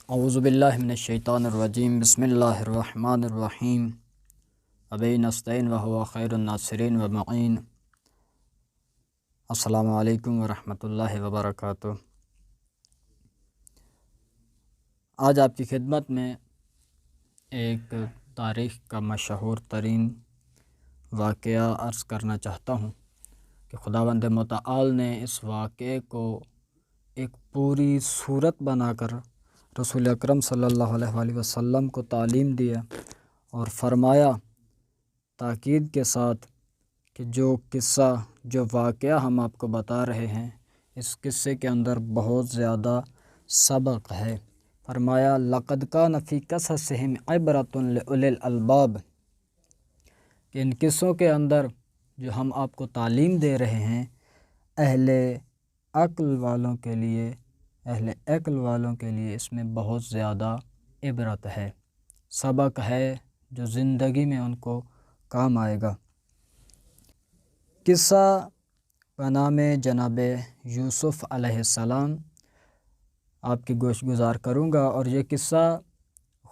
اعوذ باللہ من الشیطان الرجیم بسم اللہ الرحمن الرحیم ابی نستعین وهو خیر الناصرین ومعین۔ السلام علیکم ورحمۃ اللہ وبرکاتہ۔ آج آپ کی خدمت میں ایک تاریخ کا مشہور ترین واقعہ عرض کرنا چاہتا ہوں کہ خداوند متعال نے اس واقعے کو ایک پوری صورت بنا کر رسول اکرم صلی اللہ علیہ وآلہ وسلم کو تعلیم دیا اور فرمایا تاکید کے ساتھ کہ جو قصہ جو واقعہ ہم آپ کو بتا رہے ہیں اس قصے کے اندر بہت زیادہ سبق ہے۔ فرمایا لقد کان فی قصصہم عبرۃ لأولی الالباب، کہ ان قصوں کے اندر جو ہم آپ کو تعلیم دے رہے ہیں اہل عقل والوں کے لیے اس میں بہت زیادہ عبرت ہے، سبق ہے جو زندگی میں ان کو کام آئے گا۔ قصہ بنام جناب یوسف علیہ السلام آپ کی گوش گزار کروں گا، اور یہ قصہ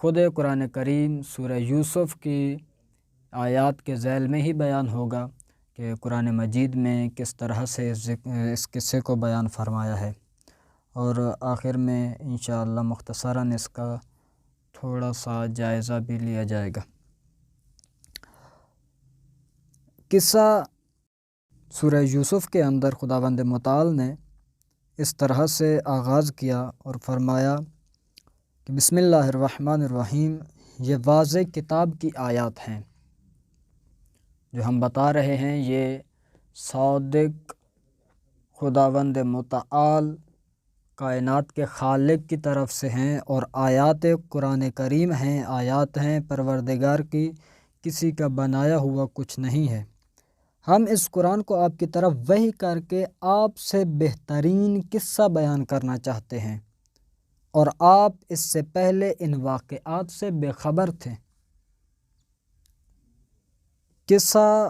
خود قرآن کریم سورہ یوسف کی آیات کے ذیل میں ہی بیان ہوگا کہ قرآن مجید میں کس طرح سے اس قصے کو بیان فرمایا ہے، اور آخر میں انشاءاللہ مختصراً اس کا تھوڑا سا جائزہ بھی لیا جائے گا۔ قصہ سورہ یوسف کے اندر خداوند متعال نے اس طرح سے آغاز کیا اور فرمایا کہ بسم اللہ الرحمن الرحیم، یہ واضح کتاب کی آیات ہیں جو ہم بتا رہے ہیں، یہ صادق خداوند متعال کائنات کے خالق کی طرف سے ہیں، اور آیات قرآن کریم ہیں، آیات ہیں پروردگار کی، کسی کا بنایا ہوا کچھ نہیں ہے۔ ہم اس قرآن کو آپ کی طرف وحی کر کے آپ سے بہترین قصہ بیان کرنا چاہتے ہیں، اور آپ اس سے پہلے ان واقعات سے بے خبر تھے۔ قصہ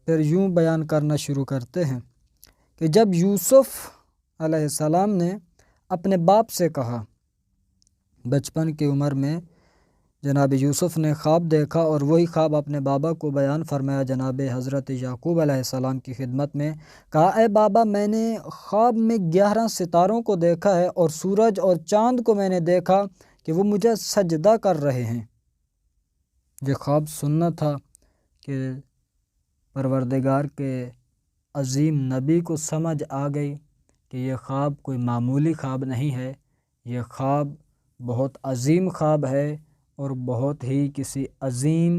پھر یوں بیان کرنا شروع کرتے ہیں کہ جب یوسف علیہ السلام نے اپنے باپ سے کہا، بچپن کی عمر میں جناب یوسف نے خواب دیکھا اور وہی خواب اپنے بابا کو بیان فرمایا۔ جناب حضرت یعقوب علیہ السلام کی خدمت میں کہا، اے بابا، میں نے خواب میں 11 ستاروں کو دیکھا ہے، اور سورج اور چاند کو میں نے دیکھا کہ وہ مجھے سجدہ کر رہے ہیں۔ یہ خواب سننا تھا کہ پروردگار کے عظیم نبی کو سمجھ آ گئی کہ یہ خواب کوئی معمولی خواب نہیں ہے، یہ خواب بہت عظیم خواب ہے اور بہت ہی کسی عظیم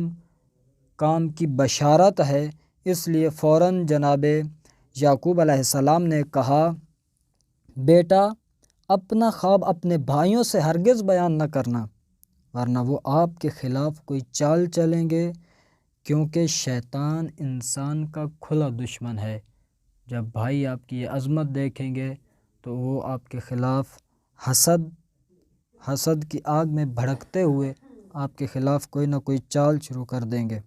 کام کی بشارت ہے۔ اس لیے فوراً جناب یعقوب علیہ السلام نے کہا، بیٹا، اپنا خواب اپنے بھائیوں سے ہرگز بیان نہ کرنا، ورنہ وہ آپ کے خلاف کوئی چال چلیں گے، کیونکہ شیطان انسان کا کھلا دشمن ہے۔ جب بھائی آپ کی یہ عظمت دیکھیں گے تو وہ آپ کے خلاف حسد کی آگ میں بھڑکتے ہوئے آپ کے خلاف کوئی نہ کوئی چال شروع کر دیں گے۔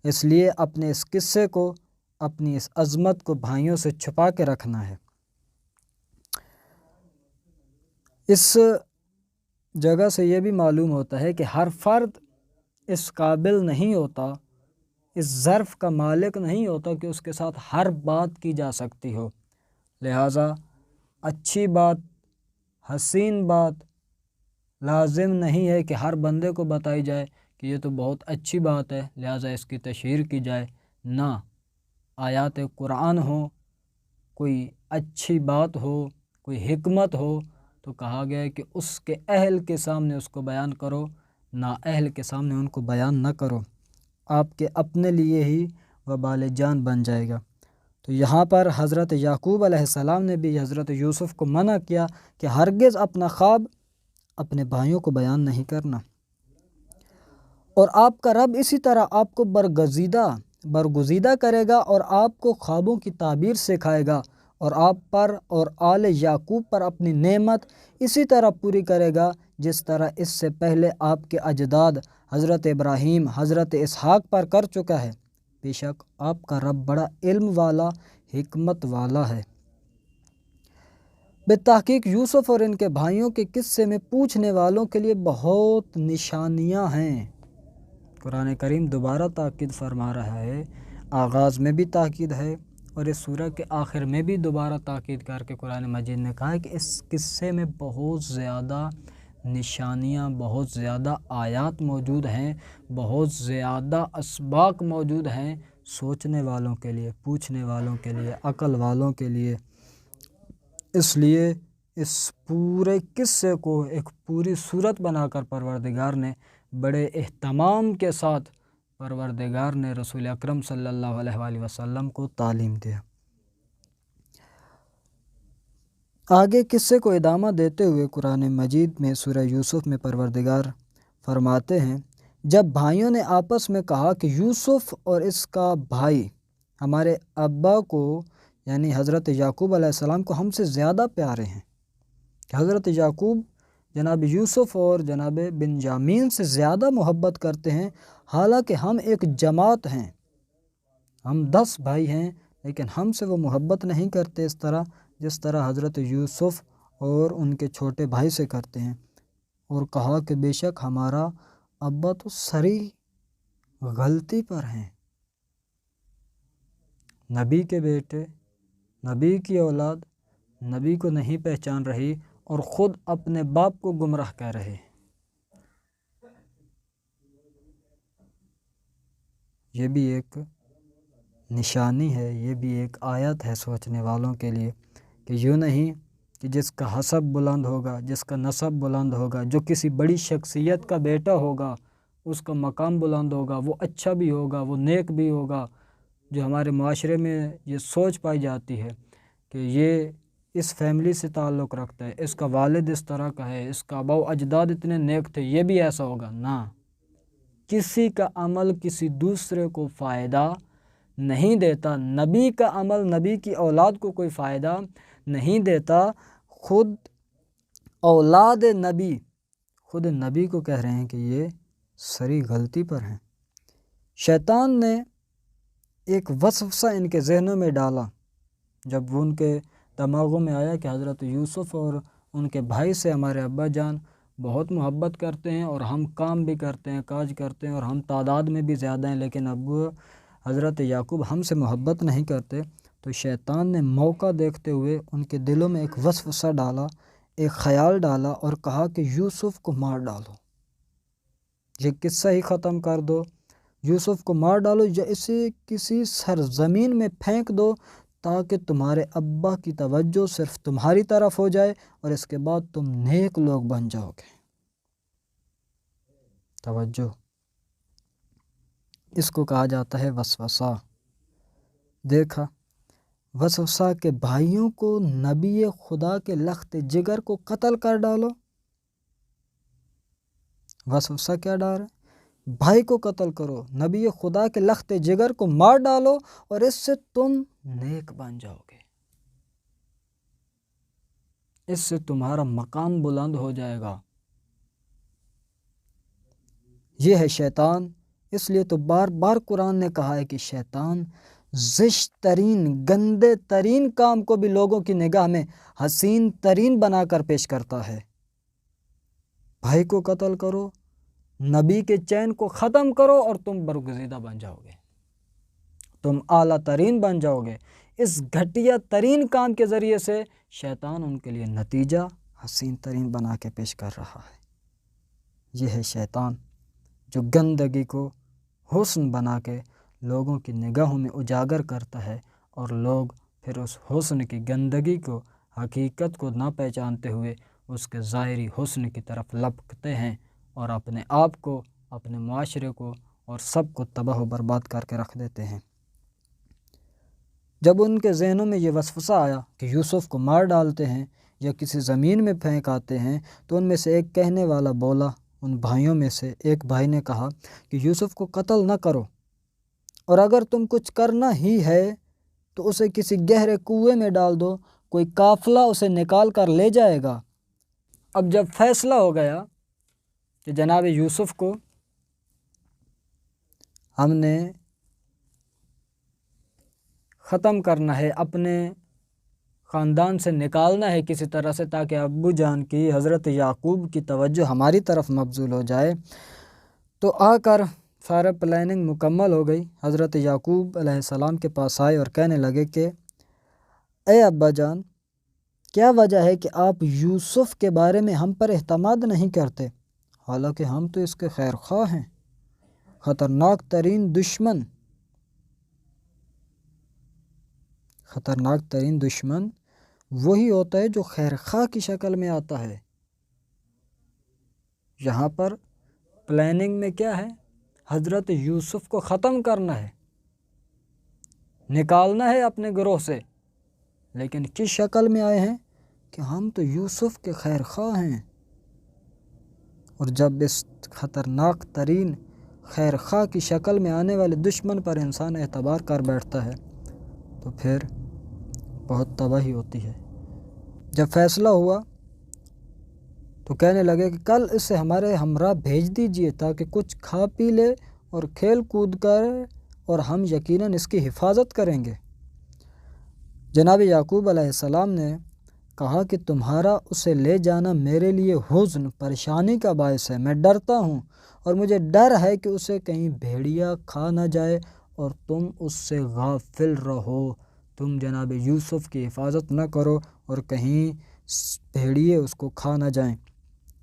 اس لیے اپنے اس قصے کو، اپنی اس عظمت کو بھائیوں سے چھپا کے رکھنا ہے۔ اس جگہ سے یہ بھی معلوم ہوتا ہے کہ ہر فرد اس قابل نہیں ہوتا، اس ظرف کا مالک نہیں ہوتا کہ اس کے ساتھ ہر بات کی جا سکتی ہو، لہٰذا اچھی بات، حسین بات لازم نہیں ہے کہ ہر بندے کو بتائی جائے کہ یہ تو بہت اچھی بات ہے لہٰذا اس کی تشہیر کی جائے۔ نہ، آیات قرآن ہو، کوئی اچھی بات ہو، کوئی حکمت ہو تو کہا گیا ہے کہ اس کے اہل کے سامنے اس کو بیان کرو، نا اہل کے سامنے ان کو بیان نہ کرو، آپ کے اپنے لیے ہی وبال جان بن جائے گا۔ تو یہاں پر حضرت یعقوب علیہ السلام نے بھی حضرت یوسف کو منع کیا کہ ہرگز اپنا خواب اپنے بھائیوں کو بیان نہیں کرنا، اور آپ کا رب اسی طرح آپ کو برگزیدہ کرے گا اور آپ کو خوابوں کی تعبیر سکھائے گا، اور آپ پر اور آل یعقوب پر اپنی نعمت اسی طرح پوری کرے گا جس طرح اس سے پہلے آپ کے اجداد حضرت ابراہیم، حضرت اسحاق پر کر چکا ہے۔ بے شک آپ کا رب بڑا علم والا، حکمت والا ہے۔ بالتحقیق یوسف اور ان کے بھائیوں کے قصے میں پوچھنے والوں کے لیے بہت نشانیاں ہیں۔ قرآن کریم دوبارہ تاکید فرما رہا ہے، آغاز میں بھی تاکید ہے اور اس سورہ کے آخر میں بھی دوبارہ تاکید کر کے قرآن مجید نے کہا ہے کہ اس قصے میں بہت زیادہ نشانیاں، بہت زیادہ آیات موجود ہیں، بہت زیادہ اسباق موجود ہیں سوچنے والوں کے لیے، پوچھنے والوں کے لیے، عقل والوں کے لیے۔ اس لیے اس پورے قصے کو ایک پوری صورت بنا کر پروردگار نے بڑے اہتمام کے ساتھ پروردگار نے رسول اکرم صلی اللہ علیہ وآلہ وسلم کو تعلیم دیا۔ آگے قصے کو ادامہ دیتے ہوئے قرآن مجید میں سورہ یوسف میں پروردگار فرماتے ہیں، جب بھائیوں نے آپس میں کہا کہ یوسف اور اس کا بھائی ہمارے ابا کو یعنی حضرت یعقوب علیہ السلام کو ہم سے زیادہ پیارے ہیں، کہ حضرت یعقوب جناب یوسف اور جناب بنجامین سے زیادہ محبت کرتے ہیں، حالانکہ ہم ایک جماعت ہیں، ہم 10 بھائی ہیں، لیکن ہم سے وہ محبت نہیں کرتے اس طرح جس طرح حضرت یوسف اور ان کے چھوٹے بھائی سے کرتے ہیں۔ اور کہا کہ بے شک ہمارا ابا تو سری غلطی پر ہیں، نبی کے بیٹے، نبی کی اولاد نبی کو نہیں پہچان رہی اور خود اپنے باپ کو گمراہ کہہ رہے۔ یہ بھی ایک نشانی ہے، یہ بھی ایک آیت ہے سوچنے والوں کے لیے کہ یوں نہیں کہ جس کا حسب بلند ہوگا، جس کا نسب بلند ہوگا، جو کسی بڑی شخصیت کا بیٹا ہوگا، اس کا مقام بلند ہوگا، وہ اچھا بھی ہوگا، وہ نیک بھی ہوگا۔ جو ہمارے معاشرے میں یہ سوچ پائی جاتی ہے کہ یہ اس فیملی سے تعلق رکھتا ہے، اس کا والد اس طرح کا ہے، اس کا آباء و اجداد اتنے نیک تھے، یہ بھی ایسا ہوگا، نہ۔ کسی کا عمل کسی دوسرے کو فائدہ نہیں دیتا، نبی کا عمل نبی کی اولاد کو کوئی فائدہ نہیں دیتا۔ خود اولاد نبی خود نبی کو کہہ رہے ہیں کہ یہ سری غلطی پر ہیں۔ شیطان نے ایک وسوسہ ان کے ذہنوں میں ڈالا جب وہ ان کے دماغوں میں آیا کہ حضرت یوسف اور ان کے بھائی سے ہمارے ابا جان بہت محبت کرتے ہیں اور ہم کام بھی کرتے ہیں، کاج کرتے ہیں اور ہم تعداد میں بھی زیادہ ہیں، لیکن ابو حضرت یعقوب ہم سے محبت نہیں کرتے۔ تو شیطان نے موقع دیکھتے ہوئے ان کے دلوں میں ایک وسوسہ ڈالا، ایک خیال ڈالا اور کہا کہ یوسف کو مار ڈالو، یہ قصہ ہی ختم کر دو، یوسف کو مار ڈالو یا اسے کسی سرزمین میں پھینک دو تاکہ تمہارے ابا کی توجہ صرف تمہاری طرف ہو جائے اور اس کے بعد تم نیک لوگ بن جاؤ گے۔ توجہ، اس کو کہا جاتا ہے وسوسہ۔ دیکھا، وسوسہ کے بھائیوں کو نبی خدا کے لخت جگر کو قتل کر ڈالو۔ وسوسہ کیا ڈال ہے؟ بھائی کو قتل کرو، نبی خدا کے لخت جگر کو مار ڈالو اور اس سے تم نیک بن جاؤ گے، اس سے تمہارا مقام بلند ہو جائے گا۔ یہ ہے شیطان۔ اس لیے تو بار بار قرآن نے کہا ہے کہ شیطان زشت ترین، گندے ترین کام کو بھی لوگوں کی نگاہ میں حسین ترین بنا کر پیش کرتا ہے۔ بھائی کو قتل کرو، نبی کے چین کو ختم کرو اور تم برگزیدہ بن جاؤ گے، تم اعلیٰ ترین بن جاؤ گے۔ اس گھٹیا ترین کام کے ذریعے سے شیطان ان کے لیے نتیجہ حسین ترین بنا کے پیش کر رہا ہے۔ یہ ہے شیطان جو گندگی کو حسن بنا کے لوگوں کی نگاہوں میں اجاگر کرتا ہے اور لوگ پھر اس حسن کی گندگی کو، حقیقت کو نہ پہچانتے ہوئے اس کے ظاہری حسن کی طرف لپکتے ہیں اور اپنے آپ کو، اپنے معاشرے کو اور سب کو تباہ و برباد کر کے رکھ دیتے ہیں۔ جب ان کے ذہنوں میں یہ وسوسہ آیا کہ یوسف کو مار ڈالتے ہیں یا کسی زمین میں پھینک آتے ہیں، تو ان میں سے ایک کہنے والا بولا، ان بھائیوں میں سے ایک بھائی نے کہا کہ یوسف کو قتل نہ کرو، اور اگر تم کچھ کرنا ہی ہے تو اسے کسی گہرے کنویں میں ڈال دو، کوئی قافلہ اسے نکال کر لے جائے گا۔ اب جب فیصلہ ہو گیا کہ جناب یوسف کو ہم نے ختم کرنا ہے، اپنے خاندان سے نکالنا ہے کسی طرح سے، تاکہ ابو جان کی حضرت یعقوب کی توجہ ہماری طرف مبذول ہو جائے۔ تو آ کر سارا پلاننگ مکمل ہو گئی۔ حضرت یعقوب علیہ السلام کے پاس آئے اور کہنے لگے کہ اے ابا جان، کیا وجہ ہے کہ آپ یوسف کے بارے میں ہم پر اعتماد نہیں کرتے، حالانکہ ہم تو اس کے خیر خواہ ہیں۔ خطرناک ترین دشمن وہی ہوتا ہے جو خیر خواہ کی شکل میں آتا ہے۔ یہاں پر پلاننگ میں کیا ہے؟ حضرت یوسف کو ختم کرنا ہے، نکالنا ہے اپنے گروہ سے، لیکن کس شکل میں آئے ہیں کہ ہم تو یوسف کے خیر خواہ ہیں۔ اور جب اس خطرناک ترین خیر خواہ کی شکل میں آنے والے دشمن پر انسان اعتبار کر بیٹھتا ہے تو پھر بہت تباہی ہوتی ہے۔ جب فیصلہ ہوا تو کہنے لگے کہ کل اسے ہمارے ہمراہ بھیج دیجئے تاکہ کچھ کھا پی لے اور کھیل کود کر، اور ہم یقیناً اس کی حفاظت کریں گے۔ جناب یعقوب علیہ السلام نے کہا کہ تمہارا اسے لے جانا میرے لیے حزن، پریشانی کا باعث ہے۔ میں ڈرتا ہوں اور مجھے ڈر ہے کہ اسے کہیں بھیڑیا کھا نہ جائے اور تم اس سے غافل رہو۔ تم جناب یوسف کی حفاظت نہ کرو اور کہیں بھیڑیے اس کو کھا نہ جائیں۔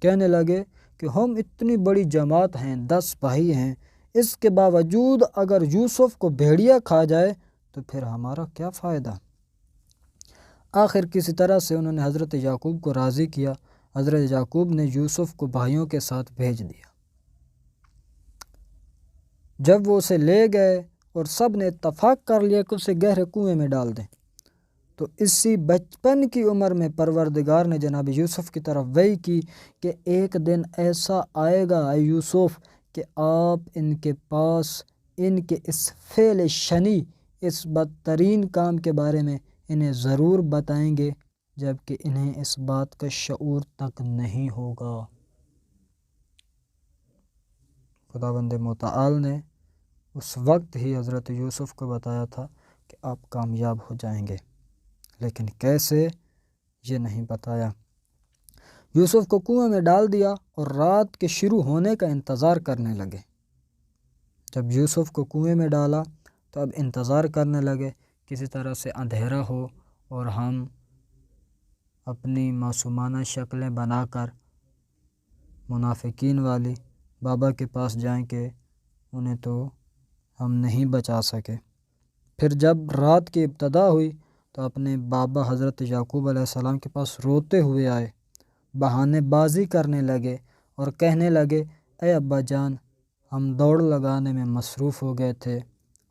کہنے لگے کہ ہم اتنی بڑی جماعت ہیں، 10 بھائی ہیں، اس کے باوجود اگر یوسف کو بھیڑیا کھا جائے تو پھر ہمارا کیا فائدہ؟ آخر کسی طرح سے انہوں نے حضرت یعقوب کو راضی کیا۔ حضرت یعقوب نے یوسف کو بھائیوں کے ساتھ بھیج دیا۔ جب وہ اسے لے گئے اور سب نے اتفاق کر لیا کہ اسے گہرے کنویں میں ڈال دیں، تو اسی بچپن کی عمر میں پروردگار نے جناب یوسف کی طرف وحی کی کہ ایک دن ایسا آئے گا اے یوسف کہ آپ ان کے پاس ان کے اس فعل شنی، اس بدترین کام کے بارے میں انہیں ضرور بتائیں گے، جبکہ انہیں اس بات کا شعور تک نہیں ہوگا۔ خداوند متعال نے اس وقت ہی حضرت یوسف کو بتایا تھا کہ آپ کامیاب ہو جائیں گے، لیکن کیسے یہ نہیں بتایا۔ یوسف کو کنویں میں ڈال دیا اور رات کے شروع ہونے کا انتظار کرنے لگے۔ جب یوسف کو کنویں میں ڈالا تو اب انتظار کرنے لگے کسی طرح سے اندھیرا ہو اور ہم اپنی معصومانہ شکلیں بنا کر منافقین والی بابا کے پاس جائیں کہ انہیں تو ہم نہیں بچا سکے۔ پھر جب رات کی ابتدا ہوئی تو اپنے بابا حضرت یعقوب علیہ السلام کے پاس روتے ہوئے آئے، بہانے بازی کرنے لگے اور کہنے لگے اے ابا جان، ہم دوڑ لگانے میں مصروف ہو گئے تھے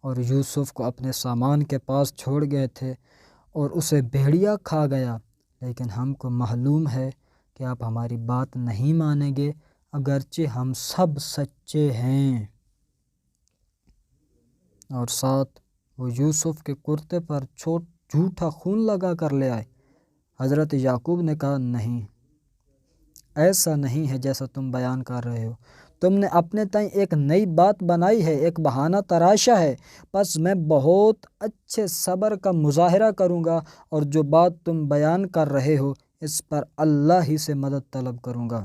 اور یوسف کو اپنے سامان کے پاس چھوڑ گئے تھے اور اسے بھیڑیا کھا گیا، لیکن ہم کو معلوم ہے کہ آپ ہماری بات نہیں مانیں گے اگرچہ ہم سب سچے ہیں۔ اور ساتھ وہ یوسف کے کرتے پر جھوٹا خون لگا کر لے آئے۔ حضرت یعقوب نے کہا نہیں، ایسا نہیں ہے جیسا تم بیان کر رہے ہو، تم نے اپنے تائیں ایک نئی بات بنائی ہے، ایک بہانہ تراشا ہے، پس میں بہت اچھے صبر کا مظاہرہ کروں گا اور جو بات تم بیان کر رہے ہو اس پر اللہ ہی سے مدد طلب کروں گا۔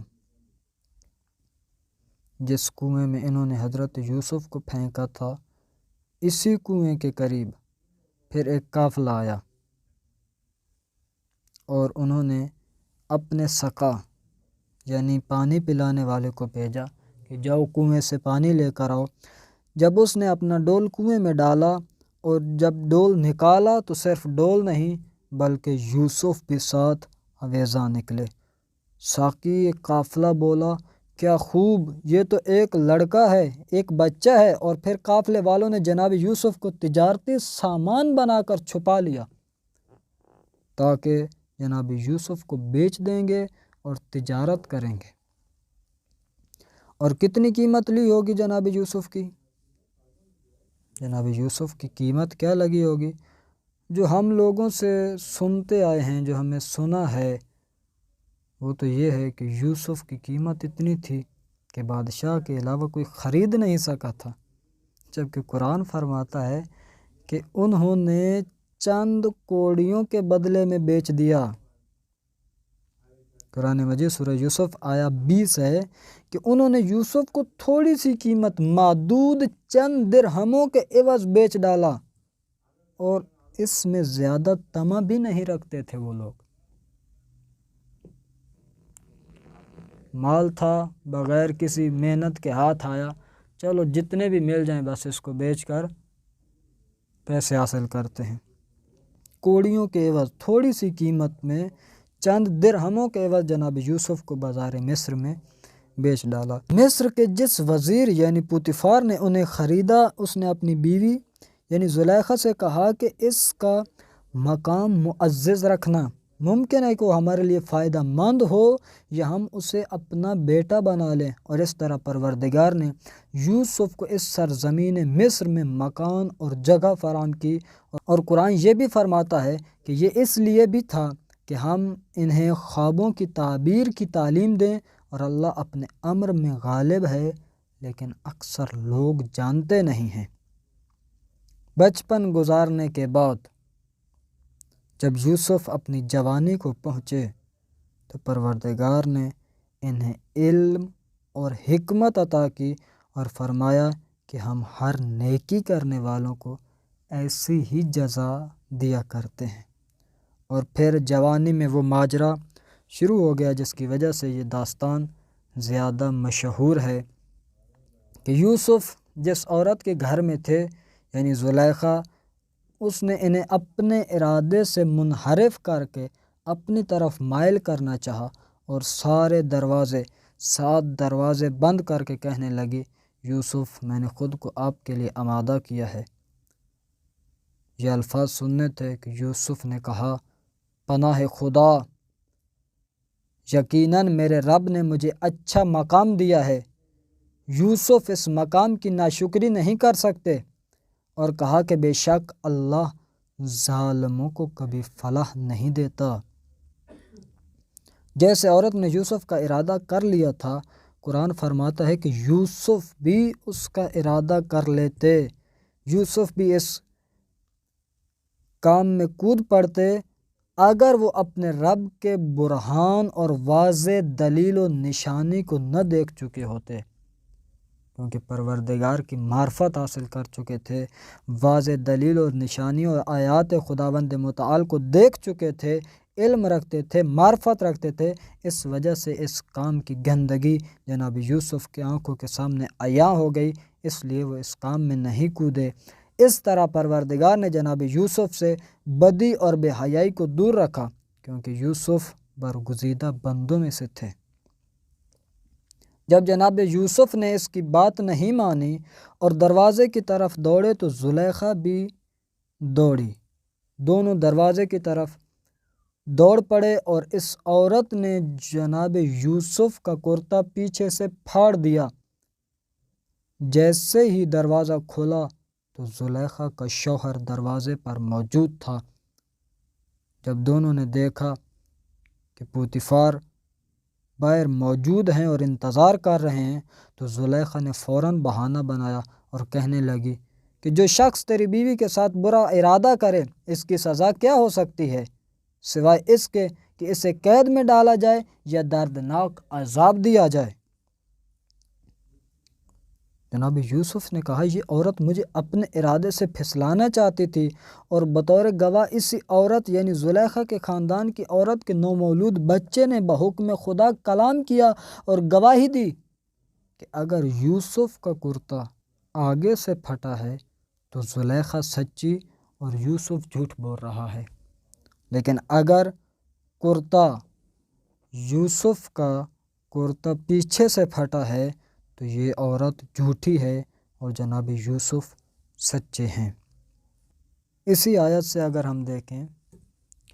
جس کنویں میں انہوں نے حضرت یوسف کو پھینکا تھا، اسی کنویں کے قریب پھر ایک قافلہ آیا اور انہوں نے اپنے سقا یعنی پانی پلانے والے کو بھیجا کہ جاؤ کنویں سے پانی لے کر آؤ۔ جب اس نے اپنا ڈول کنویں میں ڈالا اور جب ڈول نکالا تو صرف ڈول نہیں بلکہ یوسف بھی ساتھ اویزاں نکلے۔ ساقی قافلہ بولا کیا خوب، یہ تو ایک لڑکا ہے، ایک بچہ ہے، اور پھر قافلے والوں نے جناب یوسف کو تجارتی سامان بنا کر چھپا لیا تاکہ جناب یوسف کو بیچ دیں گے اور تجارت کریں گے۔ اور کتنی قیمت لی ہوگی جناب یوسف کی؟ جناب یوسف کی قیمت کیا لگی ہوگی؟ جو ہم لوگوں سے سنتے آئے ہیں، جو ہمیں سنا ہے، وہ تو یہ ہے کہ یوسف کی قیمت اتنی تھی کہ بادشاہ کے علاوہ کوئی خرید نہیں سکا تھا، جبکہ قرآن فرماتا ہے کہ انہوں نے چند کوڑیوں کے بدلے میں بیچ دیا۔ قرآن مجید سورہ یوسف آیا 20 ہے کہ انہوں نے یوسف کو تھوڑی سی قیمت معدود چند درہموں کے عوض بیچ ڈالا، اور اس میں زیادہ طمع بھی نہیں رکھتے تھے وہ لوگ۔ مال تھا، بغیر کسی محنت کے ہاتھ آیا، چلو جتنے بھی مل جائیں بس اس کو بیچ کر پیسے حاصل کرتے ہیں۔ کوڑیوں کے عوض تھوڑی سی قیمت میں چند درہموں کے عوض جناب یوسف کو بازار مصر میں بیچ ڈالا۔ مصر کے جس وزیر یعنی پوتیفار نے انہیں خریدا، اس نے اپنی بیوی یعنی زلیخا سے کہا کہ اس کا مقام معزز رکھنا، ممکن ہے کہ وہ ہمارے لیے فائدہ مند ہو یا ہم اسے اپنا بیٹا بنا لیں۔ اور اس طرح پروردگار نے یوسف کو اس سرزمین مصر میں مکان اور جگہ فراہم کی، اور قرآن یہ بھی فرماتا ہے کہ یہ اس لیے بھی تھا کہ ہم انہیں خوابوں کی تعبیر کی تعلیم دیں، اور اللہ اپنے امر میں غالب ہے لیکن اکثر لوگ جانتے نہیں ہیں۔ بچپن گزارنے کے بعد جب یوسف اپنی جوانی کو پہنچے تو پروردگار نے انہیں علم اور حکمت عطا کی اور فرمایا کہ ہم ہر نیکی کرنے والوں کو ایسی ہی جزا دیا کرتے ہیں۔ اور پھر جوانی میں وہ ماجرا شروع ہو گیا جس کی وجہ سے یہ داستان زیادہ مشہور ہے کہ یوسف جس عورت کے گھر میں تھے یعنی زلیخا، اس نے انہیں اپنے ارادے سے منحرف کر کے اپنی طرف مائل کرنا چاہا، اور 7 دروازے بند کر کے کہنے لگی، یوسف میں نے خود کو آپ کے لیے آمادہ کیا ہے۔ یہ الفاظ سننے تھے کہ یوسف نے کہا، پناہ خدا، یقیناً میرے رب نے مجھے اچھا مقام دیا ہے، یوسف اس مقام کی ناشکری نہیں کر سکتے، اور کہا کہ بے شک اللہ ظالموں کو کبھی فلاح نہیں دیتا۔ جیسے عورت نے یوسف کا ارادہ کر لیا تھا، قرآن فرماتا ہے کہ یوسف بھی اس کا ارادہ کر لیتے، یوسف بھی اس کام میں کود پڑتے اگر وہ اپنے رب کے برہان اور واضح دلیل و نشانی کو نہ دیکھ چکے ہوتے، کیونکہ پروردگار کی معرفت حاصل کر چکے تھے، واضح دلیل اور نشانی اور آیات خداوند متعال کو دیکھ چکے تھے، علم رکھتے تھے، معرفت رکھتے تھے۔ اس وجہ سے اس کام کی گندگی جناب یوسف کے آنکھوں کے سامنے عیاں ہو گئی، اس لیے وہ اس کام میں نہیں کودے۔ اس طرح پروردگار نے جناب یوسف سے بدی اور بے حیائی کو دور رکھا، کیونکہ یوسف برگزیدہ بندوں میں سے تھے۔ جب جناب یوسف نے اس کی بات نہیں مانی اور دروازے کی طرف دوڑے تو زلیخا بھی دوڑی، دونوں دروازے کی طرف دوڑ پڑے، اور اس عورت نے جناب یوسف کا کرتا پیچھے سے پھاڑ دیا۔ جیسے ہی دروازہ کھولا تو زلیخا کا شوہر دروازے پر موجود تھا۔ جب دونوں نے دیکھا کہ پوتیفار باہر موجود ہیں اور انتظار کر رہے ہیں تو زلیخا نے فوراً بہانہ بنایا اور کہنے لگی کہ جو شخص تیری بیوی کے ساتھ برا ارادہ کرے اس کی سزا کیا ہو سکتی ہے سوائے اس کے کہ اسے قید میں ڈالا جائے یا دردناک عذاب دیا جائے۔ جناب یوسف نے کہا، یہ عورت مجھے اپنے ارادے سے پھسلانا چاہتی تھی، اور بطور گواہ اسی عورت یعنی زلیخا کے خاندان کی عورت کے نومولود بچے نے بحکم خدا کلام کیا اور گواہی دی کہ اگر یوسف کا کرتا آگے سے پھٹا ہے تو زلیخا سچی اور یوسف جھوٹ بول رہا ہے، لیکن اگر یوسف کا کرتا پیچھے سے پھٹا ہے تو یہ عورت جھوٹی ہے اور جناب یوسف سچے ہیں۔ اسی آیت سے اگر ہم دیکھیں،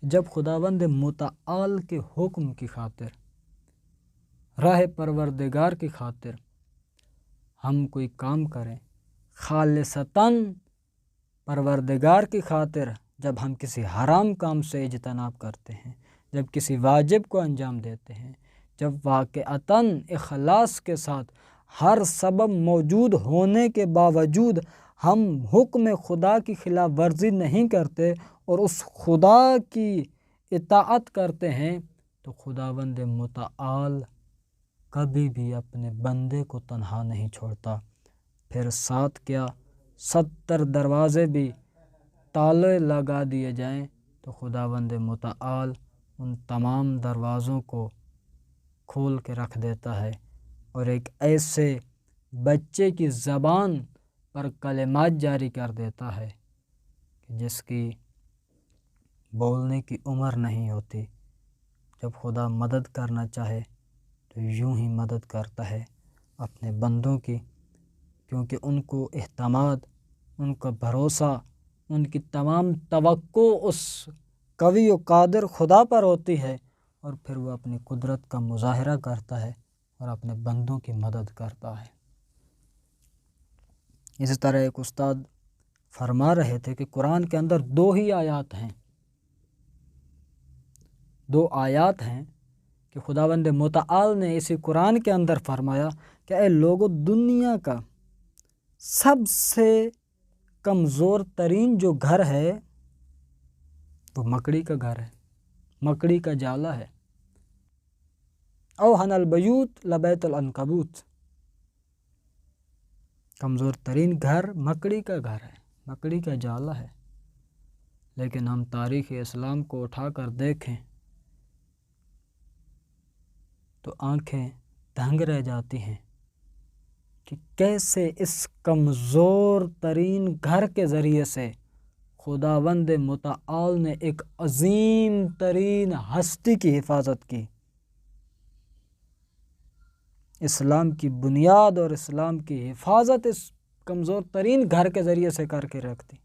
جب خداوند متعال کے حکم کی خاطر، راہ پروردگار کی خاطر ہم کوئی کام کریں، خالصتاً پروردگار کی خاطر جب ہم کسی حرام کام سے اجتناب کرتے ہیں، جب کسی واجب کو انجام دیتے ہیں، جب واقعتاً اخلاص کے ساتھ ہر سبب موجود ہونے کے باوجود ہم حکم خدا کی خلاف ورزی نہیں کرتے اور اس خدا کی اطاعت کرتے ہیں تو خداوند متعال کبھی بھی اپنے بندے کو تنہا نہیں چھوڑتا۔ پھر ساتھ کیا 70 دروازے بھی تالے لگا دیے جائیں تو خداوند متعال ان تمام دروازوں کو کھول کے رکھ دیتا ہے، اور ایک ایسے بچے کی زبان پر کلمات جاری کر دیتا ہے جس کی بولنے کی عمر نہیں ہوتی۔ جب خدا مدد کرنا چاہے تو یوں ہی مدد کرتا ہے اپنے بندوں کی، کیونکہ ان کو اعتماد، ان کا بھروسہ، ان کی تمام توقع اس قوی و قادر خدا پر ہوتی ہے، اور پھر وہ اپنی قدرت کا مظاہرہ کرتا ہے اور اپنے بندوں کی مدد کرتا ہے۔ اسی طرح ایک استاد فرما رہے تھے کہ قرآن کے اندر 2 ہی آیات ہیں، 2 آیات ہیں کہ خداوند متعال نے اسی قرآن کے اندر فرمایا کہ اے لوگو، دنیا کا سب سے کمزور ترین جو گھر ہے وہ مکڑی کا گھر ہے، مکڑی کا جالا ہے۔ اوہن البیوت لبیت العنکبوت، کمزور ترین گھر مکڑی کا گھر ہے، مکڑی کا جالا ہے۔ لیکن ہم تاریخ اسلام کو اٹھا کر دیکھیں تو آنکھیں دنگ رہ جاتی ہیں کہ کیسے اس کمزور ترین گھر کے ذریعے سے خداوند متعال نے ایک عظیم ترین ہستی کی حفاظت کی، اسلام کی بنیاد اور اسلام کی حفاظت اس کمزور ترین گھر کے ذریعے سے کر کے رکھ دی۔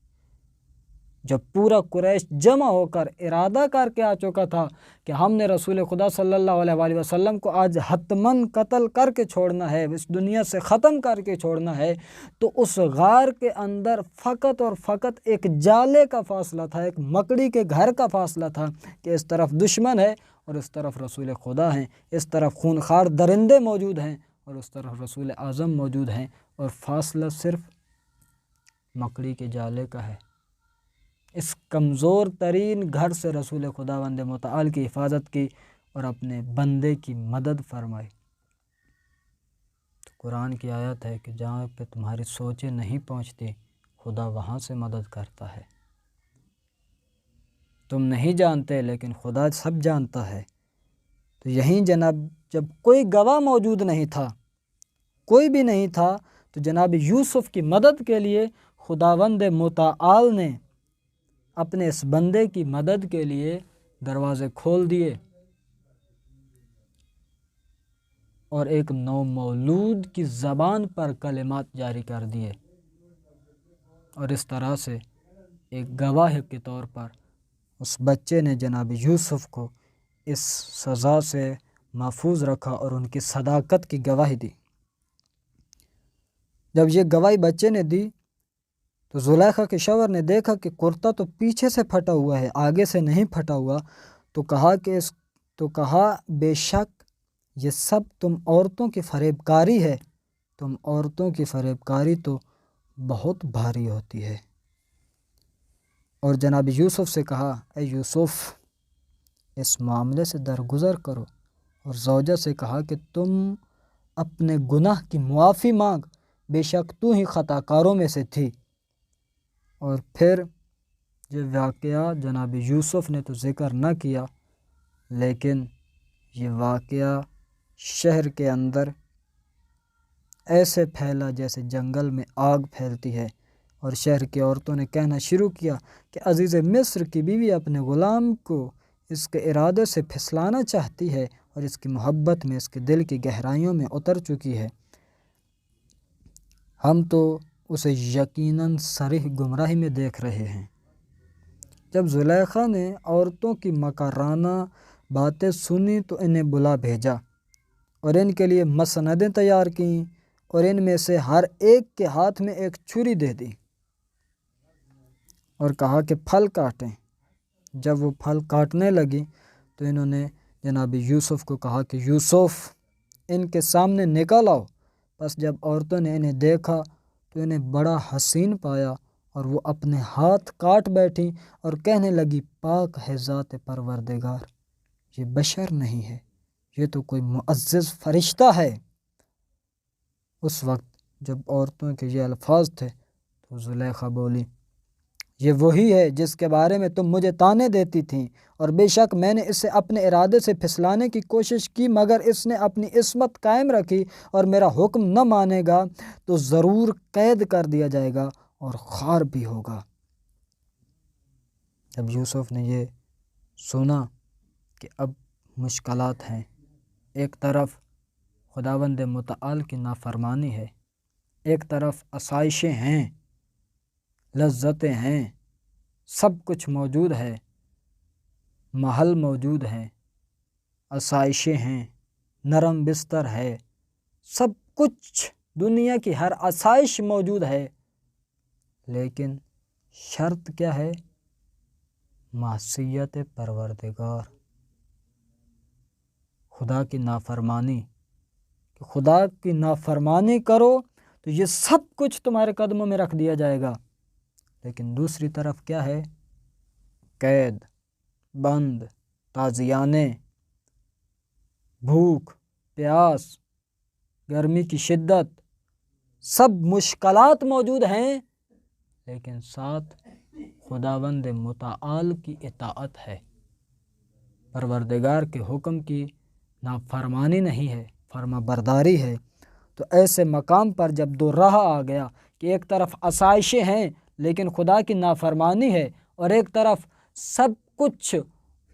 جب پورا قریش جمع ہو کر ارادہ کر کے آ چکا تھا کہ ہم نے رسول خدا صلی اللہ علیہ وآلہ وسلم کو آج حتماً قتل کر کے چھوڑنا ہے، اس دنیا سے ختم کر کے چھوڑنا ہے، تو اس غار کے اندر فقط اور فقط ایک جالے کا فاصلہ تھا، ایک مکڑی کے گھر کا فاصلہ تھا کہ اس طرف دشمن ہے اور اس طرف رسول خدا ہیں، اس طرف خونخوار درندے موجود ہیں اور اس طرف رسول اعظم موجود ہیں، اور فاصلہ صرف مکڑی کے جالے کا ہے۔ اس کمزور ترین گھر سے رسول خداوند متعال کی حفاظت کی اور اپنے بندے کی مدد فرمائی۔ تو قرآن کی آیت ہے کہ جہاں پہ تمہاری سوچیں نہیں پہنچتی خدا وہاں سے مدد کرتا ہے۔ تم نہیں جانتے لیکن خدا سب جانتا ہے۔ تو یہیں جناب جب کوئی گواہ موجود نہیں تھا، کوئی بھی نہیں تھا، تو جناب یوسف کی مدد کے لیے خداوند متعال نے اپنے اس بندے کی مدد کے لیے دروازے کھول دیے اور ایک نومولود کی زبان پر کلمات جاری کر دیے، اور اس طرح سے ایک گواہ کے طور پر اس بچے نے جناب یوسف کو اس سزا سے محفوظ رکھا اور ان کی صداقت کی گواہی دی۔ جب یہ گواہی بچے نے دی تو زلیخا کے شوہر نے دیکھا کہ کرتا تو پیچھے سے پھٹا ہوا ہے، آگے سے نہیں پھٹا ہوا، تو کہا بے شک یہ سب تم عورتوں کی فریب کاری ہے، تم عورتوں کی فریب کاری تو بہت بھاری ہوتی ہے۔ اور جناب یوسف سے کہا اے یوسف اس معاملے سے درگزر کرو، اور زوجہ سے کہا کہ تم اپنے گناہ کی معافی مانگ، بے شک تو ہی خطا کاروں میں سے تھی۔ اور پھر یہ واقعہ جناب یوسف نے تو ذکر نہ کیا، لیکن یہ واقعہ شہر کے اندر ایسے پھیلا جیسے جنگل میں آگ پھیلتی ہے، اور شہر کی عورتوں نے کہنا شروع کیا کہ عزیز مصر کی بیوی اپنے غلام کو اس کے ارادے سے پھسلانا چاہتی ہے اور اس کی محبت میں اس کے دل کی گہرائیوں میں اتر چکی ہے، ہم تو اسے یقیناً صریح گمراہی میں دیکھ رہے ہیں۔ جب زلیخا نے عورتوں کی مکرانہ باتیں سنی تو انہیں بلا بھیجا اور ان کے لیے مسندیں تیار کیں، اور ان میں سے ہر ایک کے ہاتھ میں ایک چھری دے دی اور کہا کہ پھل کاٹیں۔ جب وہ پھل کاٹنے لگی تو انہوں نے جناب یوسف کو کہا کہ یوسف ان کے سامنے نکل آؤ۔ بس جب عورتوں نے انہیں دیکھا تو انہیں بڑا حسین پایا اور وہ اپنے ہاتھ کاٹ بیٹھی اور کہنے لگی پاک ہے ذات پروردگار، یہ بشر نہیں ہے، یہ تو کوئی معزز فرشتہ ہے۔ اس وقت جب عورتوں کے یہ الفاظ تھے تو زلیخا بولی یہ وہی ہے جس کے بارے میں تم مجھے طعنے دیتی تھیں، اور بے شک میں نے اسے اپنے ارادے سے پھسلانے کی کوشش کی، مگر اس نے اپنی عصمت قائم رکھی اور میرا حکم نہ مانے گا تو ضرور قید کر دیا جائے گا اور خوار بھی ہوگا۔ جب یوسف نے یہ سنا کہ اب مشکلات ہیں، ایک طرف خداوند متعال کی نافرمانی ہے، ایک طرف آسائشیں ہیں، لذتیں ہیں، سب کچھ موجود ہے، محل موجود ہیں، آسائشیں ہیں، نرم بستر ہے، سب کچھ دنیا کی ہر آسائش موجود ہے، لیکن شرط کیا ہے؟ معصیت پروردگار، خدا کی نافرمانی۔ کہ خدا کی نافرمانی کرو تو یہ سب کچھ تمہارے قدموں میں رکھ دیا جائے گا، لیکن دوسری طرف کیا ہے؟ قید، بند، تازیانے، بھوک، پیاس، گرمی کی شدت، سب مشکلات موجود ہیں، لیکن ساتھ خداوند متعال کی اطاعت ہے، پروردگار کے حکم کی نافرمانی نہیں ہے، فرما برداری ہے۔ تو ایسے مقام پر جب دو راہ آ گیا کہ ایک طرف آسائشیں ہیں لیکن خدا کی نافرمانی ہے، اور ایک طرف سب کچھ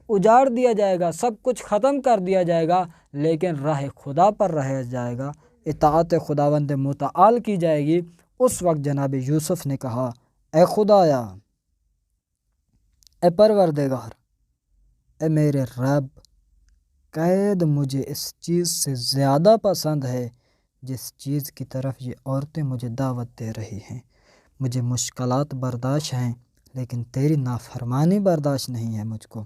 اجاڑ دیا جائے گا، سب کچھ ختم کر دیا جائے گا، لیکن راہ خدا پر رہا جائے گا، اطاعت خداوند متعال کی جائے گی، اس وقت جناب یوسف نے کہا اے خدایا، اے پروردگار، اے میرے رب، قید مجھے اس چیز سے زیادہ پسند ہے جس چیز کی طرف یہ عورتیں مجھے دعوت دے رہی ہیں۔ مجھے مشکلات برداشت ہیں لیکن تیری نافرمانی برداشت نہیں ہے مجھ کو،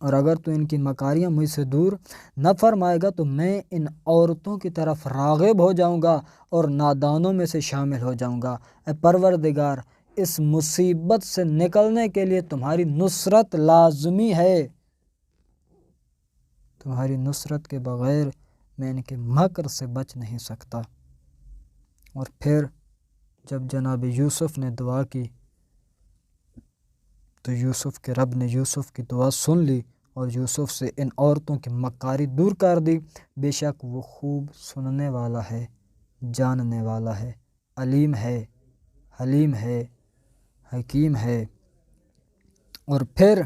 اور اگر تو ان کی مکاریاں مجھ سے دور نہ فرمائے گا تو میں ان عورتوں کی طرف راغب ہو جاؤں گا اور نادانوں میں سے شامل ہو جاؤں گا۔ اے پروردگار، اس مصیبت سے نکلنے کے لیے تمہاری نصرت لازمی ہے، تمہاری نصرت کے بغیر میں ان کے مکر سے بچ نہیں سکتا۔ اور پھر جب جناب یوسف نے دعا کی تو یوسف کے رب نے یوسف کی دعا سن لی اور یوسف سے ان عورتوں کی مکاری دور کر دی۔ بے شک وہ خوب سننے والا ہے، جاننے والا ہے، علیم ہے، حلیم ہے، حکیم ہے۔ اور پھر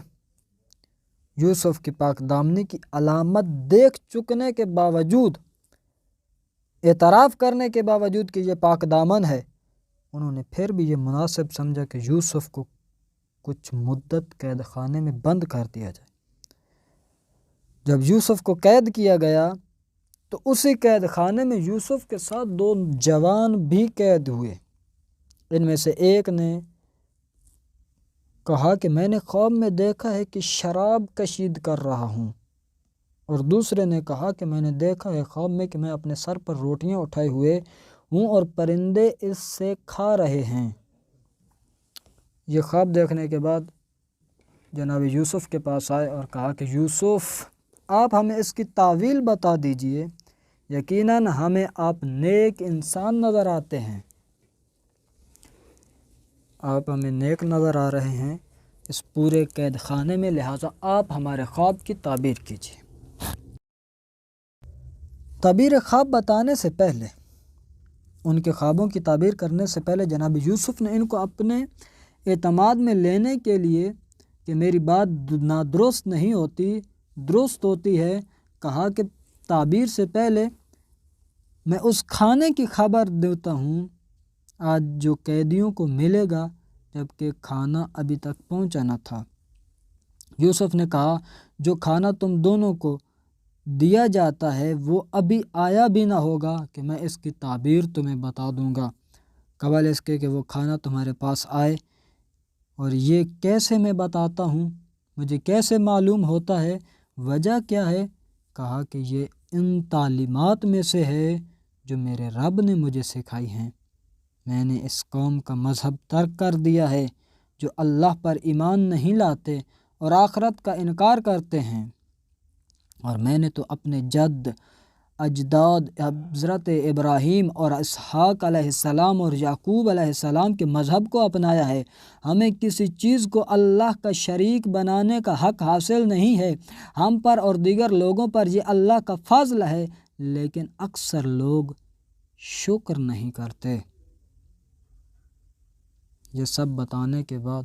یوسف کی پاک دامنی کی علامت دیکھ چکنے کے باوجود، اعتراف کرنے کے باوجود کہ یہ پاک دامن ہے، انہوں نے پھر بھی یہ مناسب سمجھا کہ یوسف کو کچھ مدت قید خانے میں بند کر دیا جائے۔ جب یوسف کو قید کیا گیا تو اسی قید خانے میں یوسف کے ساتھ دو جوان بھی قید ہوئے۔ ان میں سے ایک نے کہا کہ میں نے خواب میں دیکھا ہے کہ شراب کشید کر رہا ہوں، اور دوسرے نے کہا کہ میں نے دیکھا ہے خواب میں کہ میں اپنے سر پر روٹیاں اٹھائے ہوئے ہوں اور پرندے اس سے کھا رہے ہیں۔ یہ خواب دیکھنے کے بعد جناب یوسف کے پاس آئے اور کہا کہ یوسف، آپ ہمیں اس کی تعویل بتا دیجئے، یقیناً ہمیں آپ نیک انسان نظر آتے ہیں، آپ ہمیں نیک نظر آ رہے ہیں اس پورے قید خانے میں، لہٰذا آپ ہمارے خواب کی تعبیر کیجیے۔ تعبیر خواب بتانے سے پہلے، ان کے خوابوں کی تعبیر کرنے سے پہلے جناب یوسف نے ان کو اپنے اعتماد میں لینے کے لیے کہ میری بات نادرست نہیں ہوتی، درست ہوتی ہے، کہا کہ تعبیر سے پہلے میں اس کھانے کی خبر دیتا ہوں آج جو قیدیوں کو ملے گا، جبکہ کھانا ابھی تک پہنچا نہ تھا۔ یوسف نے کہا جو کھانا تم دونوں کو دیا جاتا ہے وہ ابھی آیا بھی نہ ہوگا کہ میں اس کی تعبیر تمہیں بتا دوں گا، قبل اس کے کہ وہ کھانا تمہارے پاس آئے۔ اور یہ کیسے میں بتاتا ہوں، مجھے کیسے معلوم ہوتا ہے، وجہ کیا ہے؟ کہا کہ یہ ان تعلیمات میں سے ہے جو میرے رب نے مجھے سکھائی ہیں۔ میں نے اس قوم کا مذہب ترک کر دیا ہے جو اللہ پر ایمان نہیں لاتے اور آخرت کا انکار کرتے ہیں، اور میں نے تو اپنے جد اجداد حضرت ابراہیم اور اسحاق علیہ السلام اور یعقوب علیہ السلام کے مذہب کو اپنایا ہے۔ ہمیں کسی چیز کو اللہ کا شریک بنانے کا حق حاصل نہیں ہے۔ ہم پر اور دیگر لوگوں پر یہ اللہ کا فضل ہے، لیکن اکثر لوگ شکر نہیں کرتے۔ یہ سب بتانے کے بعد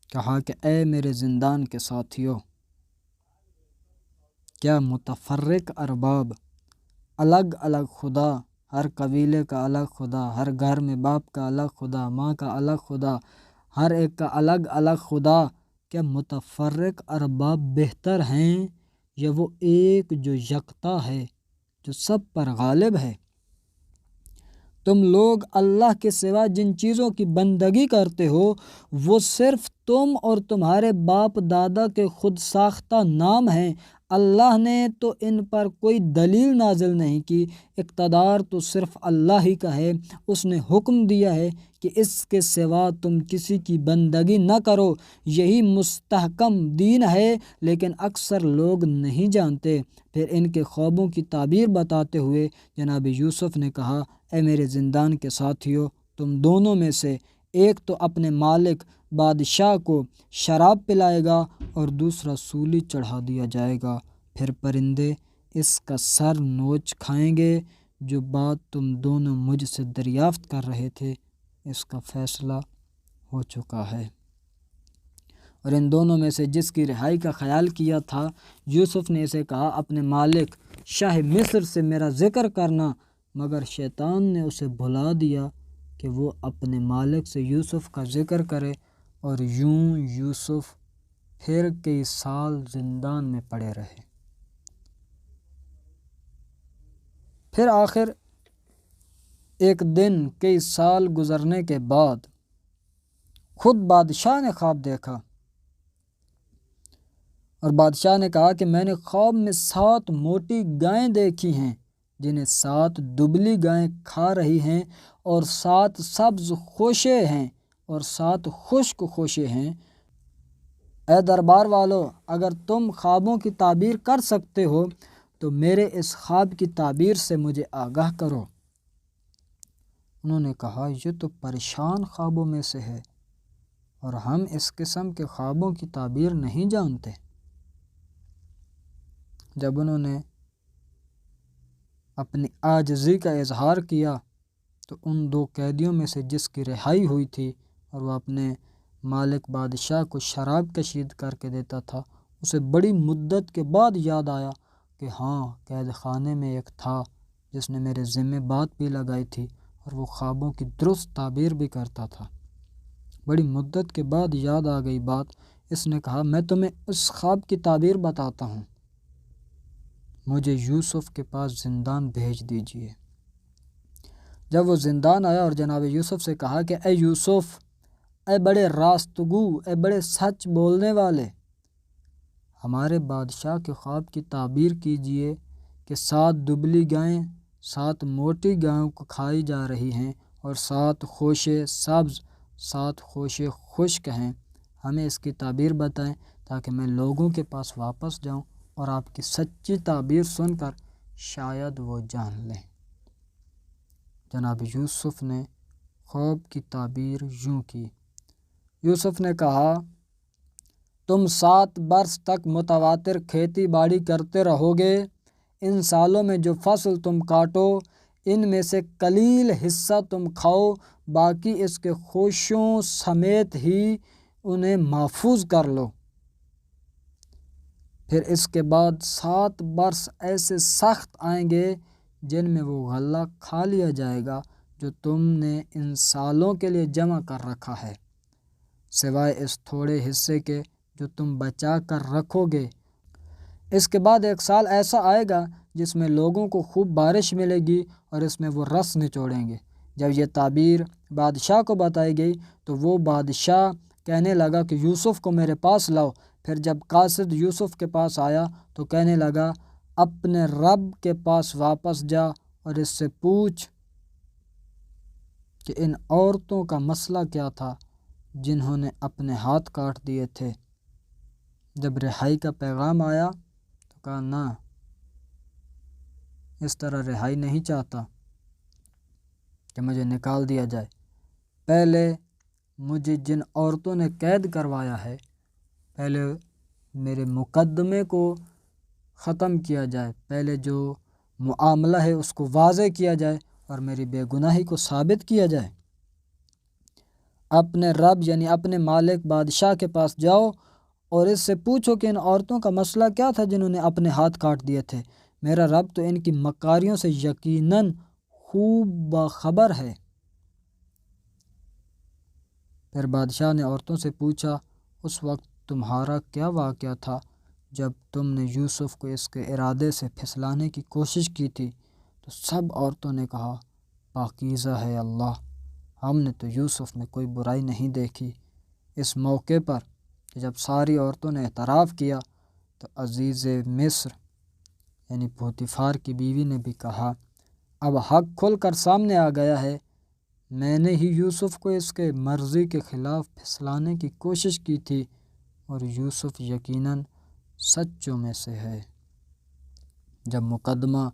کہا کہ اے میرے زندان کے ساتھیوں، کیا متفرق ارباب، الگ الگ خدا، ہر قبیلے کا الگ خدا، ہر گھر میں باپ کا الگ خدا، ماں کا الگ خدا، ہر ایک کا الگ الگ خدا، کیا متفرق ارباب بہتر ہیں یا وہ ایک جو یکتا ہے، جو سب پر غالب ہے؟ تم لوگ اللہ کے سوا جن چیزوں کی بندگی کرتے ہو وہ صرف تم اور تمہارے باپ دادا کے خود ساختہ نام ہیں۔ اللہ نے تو ان پر کوئی دلیل نازل نہیں کی، اقتدار تو صرف اللہ ہی کا ہے۔ اس نے حکم دیا ہے کہ اس کے سوا تم کسی کی بندگی نہ کرو، یہی مستحکم دین ہے، لیکن اکثر لوگ نہیں جانتے۔ پھر ان کے خوابوں کی تعبیر بتاتے ہوئے جناب یوسف نے کہا، اے میرے زندان کے ساتھیوں، تم دونوں میں سے ایک تو اپنے مالک بادشاہ کو شراب پلائے گا اور دوسرا سولی چڑھا دیا جائے گا، پھر پرندے اس کا سر نوچ کھائیں گے۔ جو بات تم دونوں مجھ سے دریافت کر رہے تھے، اس کا فیصلہ ہو چکا ہے۔ اور ان دونوں میں سے جس کی رہائی کا خیال کیا تھا، یوسف نے اسے کہا، اپنے مالک شاہ مصر سے میرا ذکر کرنا، مگر شیطان نے اسے بھلا دیا کہ وہ اپنے مالک سے یوسف کا ذکر کرے، اور یوں یوسف پھر کئی سال زندان میں پڑے رہے۔ پھر آخر ایک دن کئی سال گزرنے کے بعد خود بادشاہ نے خواب دیکھا، اور بادشاہ نے کہا کہ میں نے خواب میں 7 موٹی گائیں دیکھی ہیں جنہیں 7 دبلی گائیں کھا رہی ہیں، اور 7 سبز خوشے ہیں اور 7 خشک خوشے ہیں۔ اے دربار والو، اگر تم خوابوں کی تعبیر کر سکتے ہو تو میرے اس خواب کی تعبیر سے مجھے آگاہ کرو۔ انہوں نے کہا، یہ تو پریشان خوابوں میں سے ہے اور ہم اس قسم کے خوابوں کی تعبیر نہیں جانتے۔ جب انہوں نے اپنی عاجزی کا اظہار کیا تو ان 2 قیدیوں میں سے جس کی رہائی ہوئی تھی اور وہ اپنے مالک بادشاہ کو شراب کشید کر کے دیتا تھا، اسے بڑی مدت کے بعد یاد آیا کہ ہاں، قید خانے میں ایک تھا جس نے میرے ذمہ بات بھی لگائی تھی اور وہ خوابوں کی درست تعبیر بھی کرتا تھا۔ بڑی مدت کے بعد یاد آ گئی بات۔ اس نے کہا، میں تمہیں اس خواب کی تعبیر بتاتا ہوں، مجھے یوسف کے پاس زندان بھیج دیجیے۔ جب وہ زندان آیا اور جناب یوسف سے کہا کہ اے یوسف، اے بڑے راستگو، اے بڑے سچ بولنے والے، ہمارے بادشاہ کے خواب کی تعبیر کیجیے کہ 7 دبلی گائیں 7 موٹی گایوں کو کھائی جا رہی ہیں اور 7 خوشے سبز 7 خوشے خشک ہیں۔ ہمیں اس کی تعبیر بتائیں تاکہ میں لوگوں کے پاس واپس جاؤں اور آپ کی سچی تعبیر سن کر شاید وہ جان لیں۔ جناب یوسف نے خواب کی تعبیر یوں کی۔ یوسف نے کہا، تم 7 برس تک متواتر کھیتی باڑی کرتے رہو گے۔ ان سالوں میں جو فصل تم کاٹو، ان میں سے قلیل حصہ تم کھاؤ، باقی اس کے خوشوں سمیت ہی انہیں محفوظ کر لو۔ پھر اس کے بعد 7 برس ایسے سخت آئیں گے جن میں وہ غلہ کھا لیا جائے گا جو تم نے ان سالوں کے لیے جمع کر رکھا ہے، سوائے اس تھوڑے حصے کے جو تم بچا کر رکھو گے۔ اس کے بعد 1 سال ایسا آئے گا جس میں لوگوں کو خوب بارش ملے گی اور اس میں وہ رس نچوڑیں گے۔ جب یہ تعبیر بادشاہ کو بتائی گئی تو وہ بادشاہ کہنے لگا کہ یوسف کو میرے پاس لاؤ۔ پھر جب قاصد یوسف کے پاس آیا تو کہنے لگا، اپنے رب کے پاس واپس جا اور اس سے پوچھ کہ ان عورتوں کا مسئلہ کیا تھا جنہوں نے اپنے ہاتھ کاٹ دیے تھے۔ جب رہائی کا پیغام آیا تو کہا نہ، اس طرح رہائی نہیں چاہتا کہ مجھے نکال دیا جائے، پہلے مجھے جن عورتوں نے قید کروایا ہے پہلے میرے مقدمے کو ختم کیا جائے، پہلے جو معاملہ ہے اس کو واضح کیا جائے اور میری بے گناہی کو ثابت کیا جائے۔ اپنے رب یعنی اپنے مالک بادشاہ کے پاس جاؤ اور اس سے پوچھو کہ ان عورتوں کا مسئلہ کیا تھا جنہوں نے اپنے ہاتھ کاٹ دیے تھے۔ میرا رب تو ان کی مکاریوں سے یقیناً خوب باخبر ہے۔ پھر بادشاہ نے عورتوں سے پوچھا، اس وقت تمہارا کیا واقعہ تھا جب تم نے یوسف کو اس کے ارادے سے پھسلانے کی کوشش کی تھی؟ تو سب عورتوں نے کہا، پاکیزہ ہے اللہ، ہم نے تو یوسف میں کوئی برائی نہیں دیکھی۔ اس موقع پر کہ جب ساری عورتوں نے اعتراف کیا تو عزیز مصر یعنی پوتیفار کی بیوی نے بھی کہا، اب حق کھل کر سامنے آ گیا ہے، میں نے ہی یوسف کو اس کے مرضی کے خلاف پھسلانے کی کوشش کی تھی اور یوسف یقیناً سچوں میں سے ہے۔ جب مقدمہ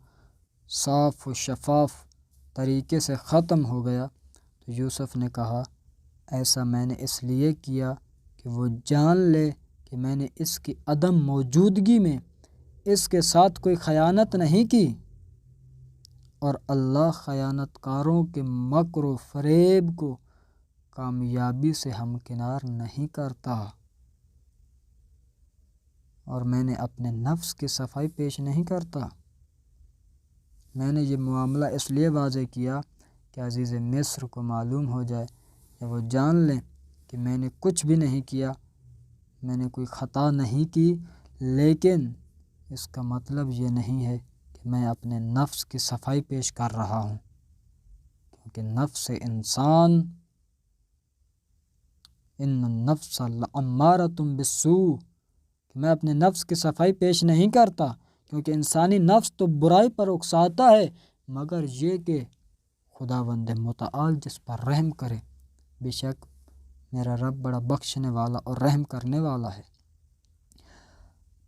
صاف و شفاف طریقے سے ختم ہو گیا تو یوسف نے کہا، ایسا میں نے اس لیے کیا کہ وہ جان لے کہ میں نے اس کی عدم موجودگی میں اس کے ساتھ کوئی خیانت نہیں کی، اور اللہ خیانت کاروں کے مکر و فریب کو کامیابی سے ہمکنار نہیں کرتا، اور میں نے اپنے نفس کی صفائی پیش نہیں کرتا۔ میں نے یہ معاملہ اس لیے واضح کیا کہ عزیز مصر کو معلوم ہو جائے یا وہ جان لیں کہ میں نے کچھ بھی نہیں کیا، میں نے کوئی خطا نہیں کی، لیکن اس کا مطلب یہ نہیں ہے کہ میں اپنے نفس کی صفائی پیش کر رہا ہوں، کیونکہ نفس انسان ان النفس لامارۃ بالسوء، کہ میں اپنے نفس کی صفائی پیش نہیں کرتا، کیونکہ انسانی نفس تو برائی پر اکساتا ہے، مگر یہ کہ خداوند متعال جس پر رحم کرے، بے شک میرا رب بڑا بخشنے والا اور رحم کرنے والا ہے۔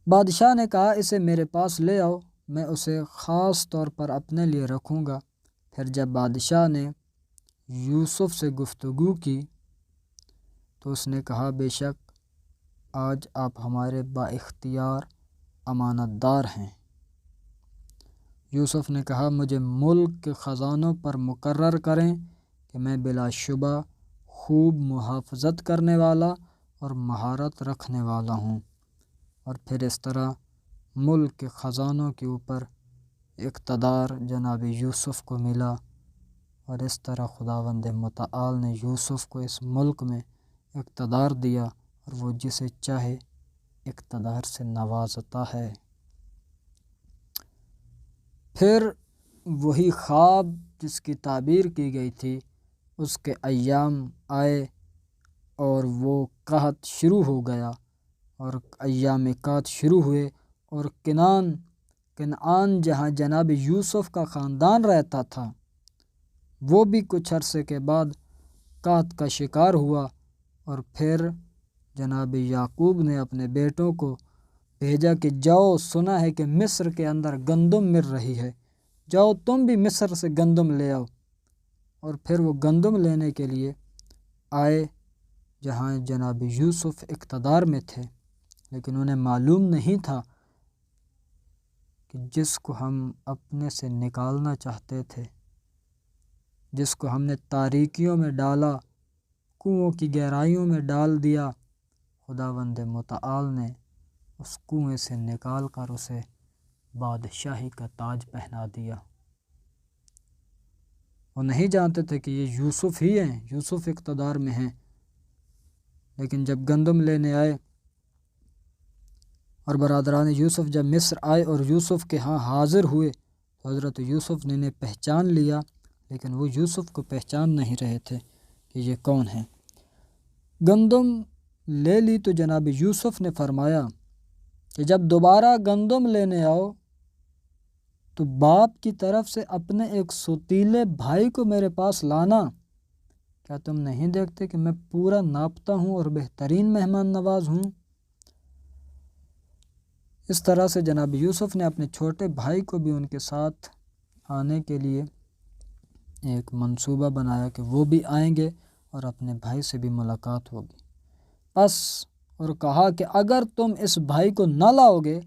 بادشاہ نے کہا، اسے میرے پاس لے آؤ، میں اسے خاص طور پر اپنے لیے رکھوں گا۔ پھر جب بادشاہ نے یوسف سے گفتگو کی تو اس نے کہا، بے شک آج آپ ہمارے با اختیار امانت دار ہیں۔ یوسف نے کہا، مجھے ملک کے خزانوں پر مقرر کریں کہ میں بلا شبہ خوب محافظت کرنے والا اور مہارت رکھنے والا ہوں، اور پھر اس طرح ملک کے خزانوں کے اوپر اقتدار جناب یوسف کو ملا، اور اس طرح خداوند متعال نے یوسف کو اس ملک میں اقتدار دیا، اور وہ جسے چاہے اقتدار سے نوازتا ہے۔ پھر وہی خواب جس کی تعبیر کی گئی تھی اس کے ایام آئے اور وہ قحط شروع ہو گیا، اور ایام قحط شروع ہوئے، اور کنعان جہاں جناب یوسف کا خاندان رہتا تھا وہ بھی کچھ عرصے کے بعد قحط کا شکار ہوا، اور پھر جناب یعقوب نے اپنے بیٹوں کو بھیجا کہ جاؤ، سنا ہے کہ مصر کے اندر گندم مل رہی ہے، جاؤ تم بھی مصر سے گندم لے آؤ۔ اور پھر وہ گندم لینے کے لیے آئے جہاں جناب یوسف اقتدار میں تھے، لیکن انہیں معلوم نہیں تھا کہ جس کو ہم اپنے سے نکالنا چاہتے تھے، جس کو ہم نے تاریکیوں میں ڈالا، کنووں کی گہرائیوں میں ڈال دیا، خداوند متعال نے اس کنویں سے نکال کر اسے بادشاہی کا تاج پہنا دیا۔ وہ نہیں جانتے تھے کہ یہ یوسف ہی ہیں، یوسف اقتدار میں ہیں، لیکن جب گندم لینے آئے اور برادران یوسف جب مصر آئے اور یوسف کے ہاں حاضر ہوئے تو حضرت یوسف نے انہیں پہچان لیا، لیکن وہ یوسف کو پہچان نہیں رہے تھے کہ یہ کون ہیں۔ گندم لے لی تو جناب یوسف نے فرمایا کہ جب دوبارہ گندم لینے آؤ تو باپ کی طرف سے اپنے ایک سوتیلے بھائی کو میرے پاس لانا، کیا تم نہیں دیکھتے کہ میں پورا ناپتا ہوں اور بہترین مہمان نواز ہوں؟ اس طرح سے جناب یوسف نے اپنے چھوٹے بھائی کو بھی ان کے ساتھ آنے کے لیے ایک منصوبہ بنایا کہ وہ بھی آئیں گے اور اپنے بھائی سے بھی ملاقات ہوگی۔ اور کہا کہ اگر تم اس بھائی کو نہ لاؤ گے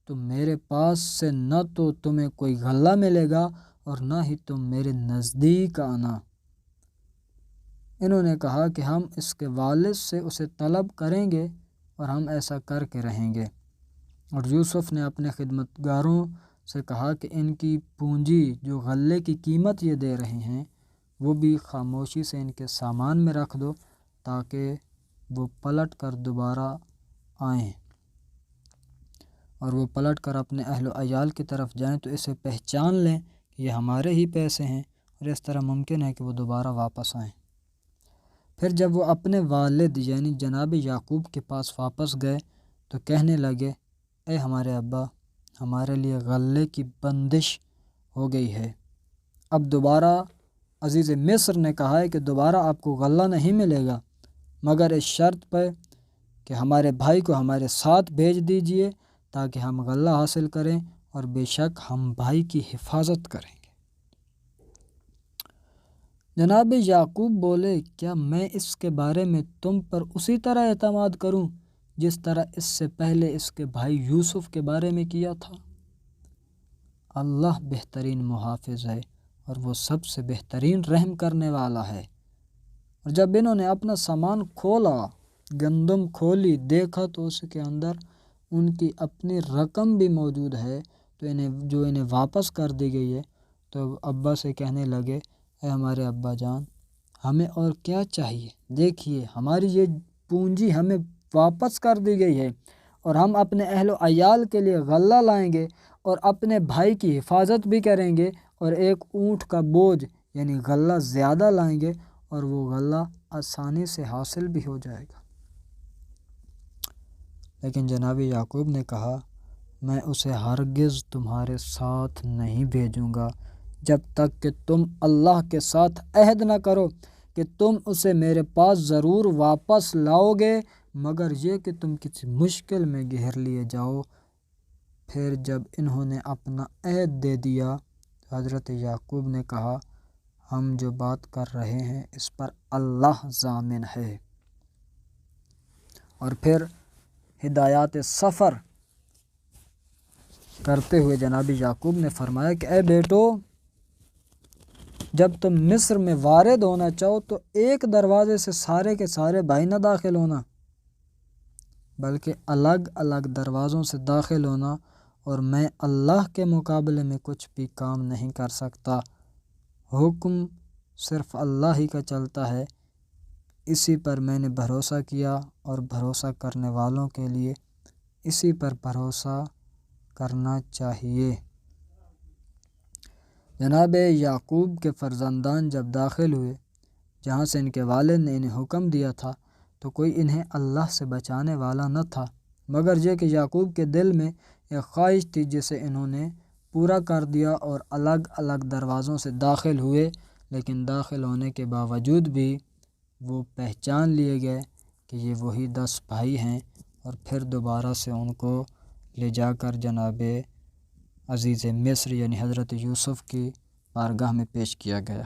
تو میرے پاس سے نہ تو تمہیں کوئی غلہ ملے گا اور نہ ہی تم میرے نزدیک آنا۔ انہوں نے کہا کہ ہم اس کے والد سے اسے طلب کریں گے اور ہم ایسا کر کے رہیں گے۔ اور یوسف نے اپنے خدمتگاروں سے کہا کہ ان کی پونجی جو غلے کی قیمت یہ دے رہے ہیں وہ بھی خاموشی سے ان کے سامان میں رکھ دو تاکہ وہ پلٹ کر دوبارہ آئیں، اور وہ پلٹ کر اپنے اہل و عیال کی طرف جائیں تو اسے پہچان لیں کہ یہ ہمارے ہی پیسے ہیں، اور اس طرح ممکن ہے کہ وہ دوبارہ واپس آئیں۔ پھر جب وہ اپنے والد یعنی جناب یعقوب کے پاس واپس گئے تو کہنے لگے، اے ہمارے ابا، ہمارے لیے غلے کی بندش ہو گئی ہے۔ اب دوبارہ عزیز مصر نے کہا ہے کہ دوبارہ آپ کو غلہ نہیں ملے گا، مگر اس شرط پہ کہ ہمارے بھائی کو ہمارے ساتھ بھیج دیجئے تاکہ ہم غلہ حاصل کریں، اور بے شک ہم بھائی کی حفاظت کریں گے۔ جناب یعقوب بولے، کیا میں اس کے بارے میں تم پر اسی طرح اعتماد کروں جس طرح اس سے پہلے اس کے بھائی یوسف کے بارے میں کیا تھا؟ اللہ بہترین محافظ ہے اور وہ سب سے بہترین رحم کرنے والا ہے۔ اور جب انہوں نے اپنا سامان کھولا، گندم کھولی، دیکھا تو اس کے اندر ان کی اپنی رقم بھی موجود ہے تو انہیں واپس کر دی گئی ہے، تو ابا سے کہنے لگے، اے ہمارے ابا جان، ہمیں اور کیا چاہیے؟ دیکھیے ہماری یہ پونجی ہمیں واپس کر دی گئی ہے، اور ہم اپنے اہل و عیال کے لیے غلہ لائیں گے اور اپنے بھائی کی حفاظت بھی کریں گے، اور ایک اونٹ کا بوجھ یعنی غلہ زیادہ لائیں گے، اور وہ غلہ آسانی سے حاصل بھی ہو جائے گا۔ لیکن جناب یعقوب نے کہا، میں اسے ہرگز تمہارے ساتھ نہیں بھیجوں گا جب تک کہ تم اللہ کے ساتھ عہد نہ کرو کہ تم اسے میرے پاس ضرور واپس لاؤ گے، مگر یہ کہ تم کسی مشکل میں گھر لیے جاؤ۔ پھر جب انہوں نے اپنا عہد دے دیا تو حضرت یعقوب نے کہا، ہم جو بات کر رہے ہیں اس پر اللہ ضامن ہے۔ اور پھر ہدایات سفر کرتے ہوئے جناب یعقوب نے فرمایا کہ اے بیٹو، جب تم مصر میں وارد ہونا چاہو تو ایک دروازے سے سارے کے سارے بھائی نہ داخل ہونا، بلکہ الگ الگ دروازوں سے داخل ہونا، اور میں اللہ کے مقابلے میں کچھ بھی کام نہیں کر سکتا۔ حکم صرف اللہ ہی کا چلتا ہے، اسی پر میں نے بھروسہ کیا، اور بھروسہ کرنے والوں کے لیے اسی پر بھروسہ کرنا چاہیے۔ جناب یعقوب کے فرزندان جب داخل ہوئے جہاں سے ان کے والد نے انہیں حکم دیا تھا تو کوئی انہیں اللہ سے بچانے والا نہ تھا، مگر یہ کہ یعقوب کے دل میں ایک خواہش تھی جسے انہوں نے پورا کر دیا، اور الگ الگ دروازوں سے داخل ہوئے، لیکن داخل ہونے کے باوجود بھی وہ پہچان لیے گئے کہ یہ وہی 10 بھائی ہیں، اور پھر دوبارہ سے ان کو لے جا کر جناب عزیز مصر یعنی حضرت یوسف کی بارگاہ میں پیش کیا گیا۔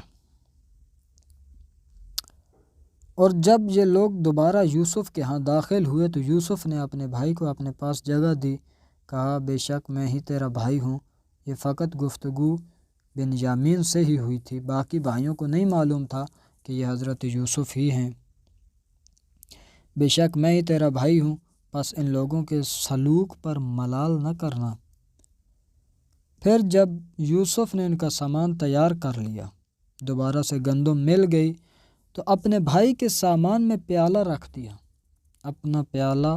اور جب یہ لوگ دوبارہ یوسف کے ہاں داخل ہوئے تو یوسف نے اپنے بھائی کو اپنے پاس جگہ دی، کہا، بے شک میں ہی تیرا بھائی ہوں۔ یہ فقط گفتگو بنیامین سے ہی ہوئی تھی، باقی بھائیوں کو نہیں معلوم تھا کہ یہ حضرت یوسف ہی ہیں۔ بے شک میں ہی تیرا بھائی ہوں، بس ان لوگوں کے سلوک پر ملال نہ کرنا۔ پھر جب یوسف نے ان کا سامان تیار کر لیا، دوبارہ سے گندم مل گئی، تو اپنے بھائی کے سامان میں پیالہ رکھ دیا، اپنا پیالہ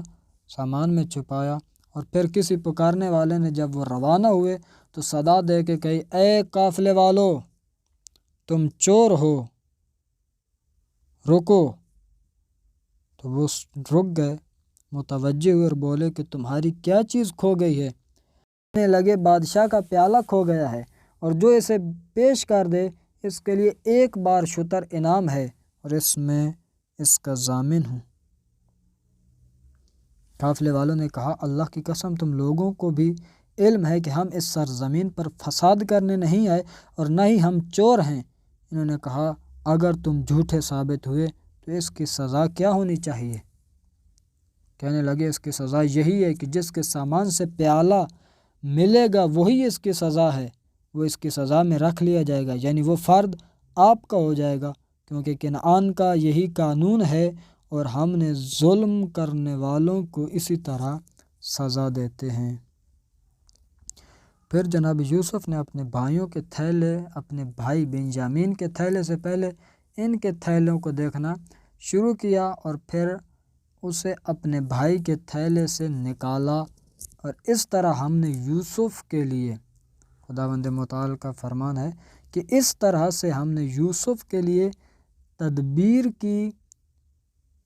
سامان میں چھپایا، اور پھر کسی پکارنے والے نے جب وہ روانہ ہوئے تو صدا دے کے کہی، اے قافلے والو، تم چور ہو، رکو۔ تو وہ رک گئے، متوجہ ہوئے اور بولے کہ تمہاری کیا چیز کھو گئی ہے؟ کہنے لگے، بادشاہ کا پیالہ کھو گیا ہے، اور جو اسے پیش کر دے اس کے لیے 1 بار شتر انعام ہے، اور اس میں اس کا ضامن ہوں۔ قافلے والوں نے کہا اللہ کی قسم تم لوگوں کو بھی علم ہے کہ ہم اس سرزمین پر فساد کرنے نہیں آئے اور نہ ہی ہم چور ہیں۔ انہوں نے کہا اگر تم جھوٹے ثابت ہوئے تو اس کی سزا کیا ہونی چاہیے؟ کہنے لگے اس کی سزا یہی ہے کہ جس کے سامان سے پیالہ ملے گا وہی اس کی سزا ہے، وہ اس کی سزا میں رکھ لیا جائے گا، یعنی وہ فرد آپ کا ہو جائے گا، کیونکہ کنعان کا یہی قانون ہے اور ہم نے ظلم کرنے والوں کو اسی طرح سزا دیتے ہیں۔ پھر جناب یوسف نے اپنے بھائیوں کے تھیلے اپنے بھائی بنیامین کے تھیلے سے پہلے ان کے تھیلوں کو دیکھنا شروع کیا اور پھر اسے اپنے بھائی کے تھیلے سے نکالا، اور اس طرح ہم نے یوسف کے لیے، خداوند متعال کا فرمان ہے کہ اس طرح سے ہم نے یوسف کے لیے تدبیر کی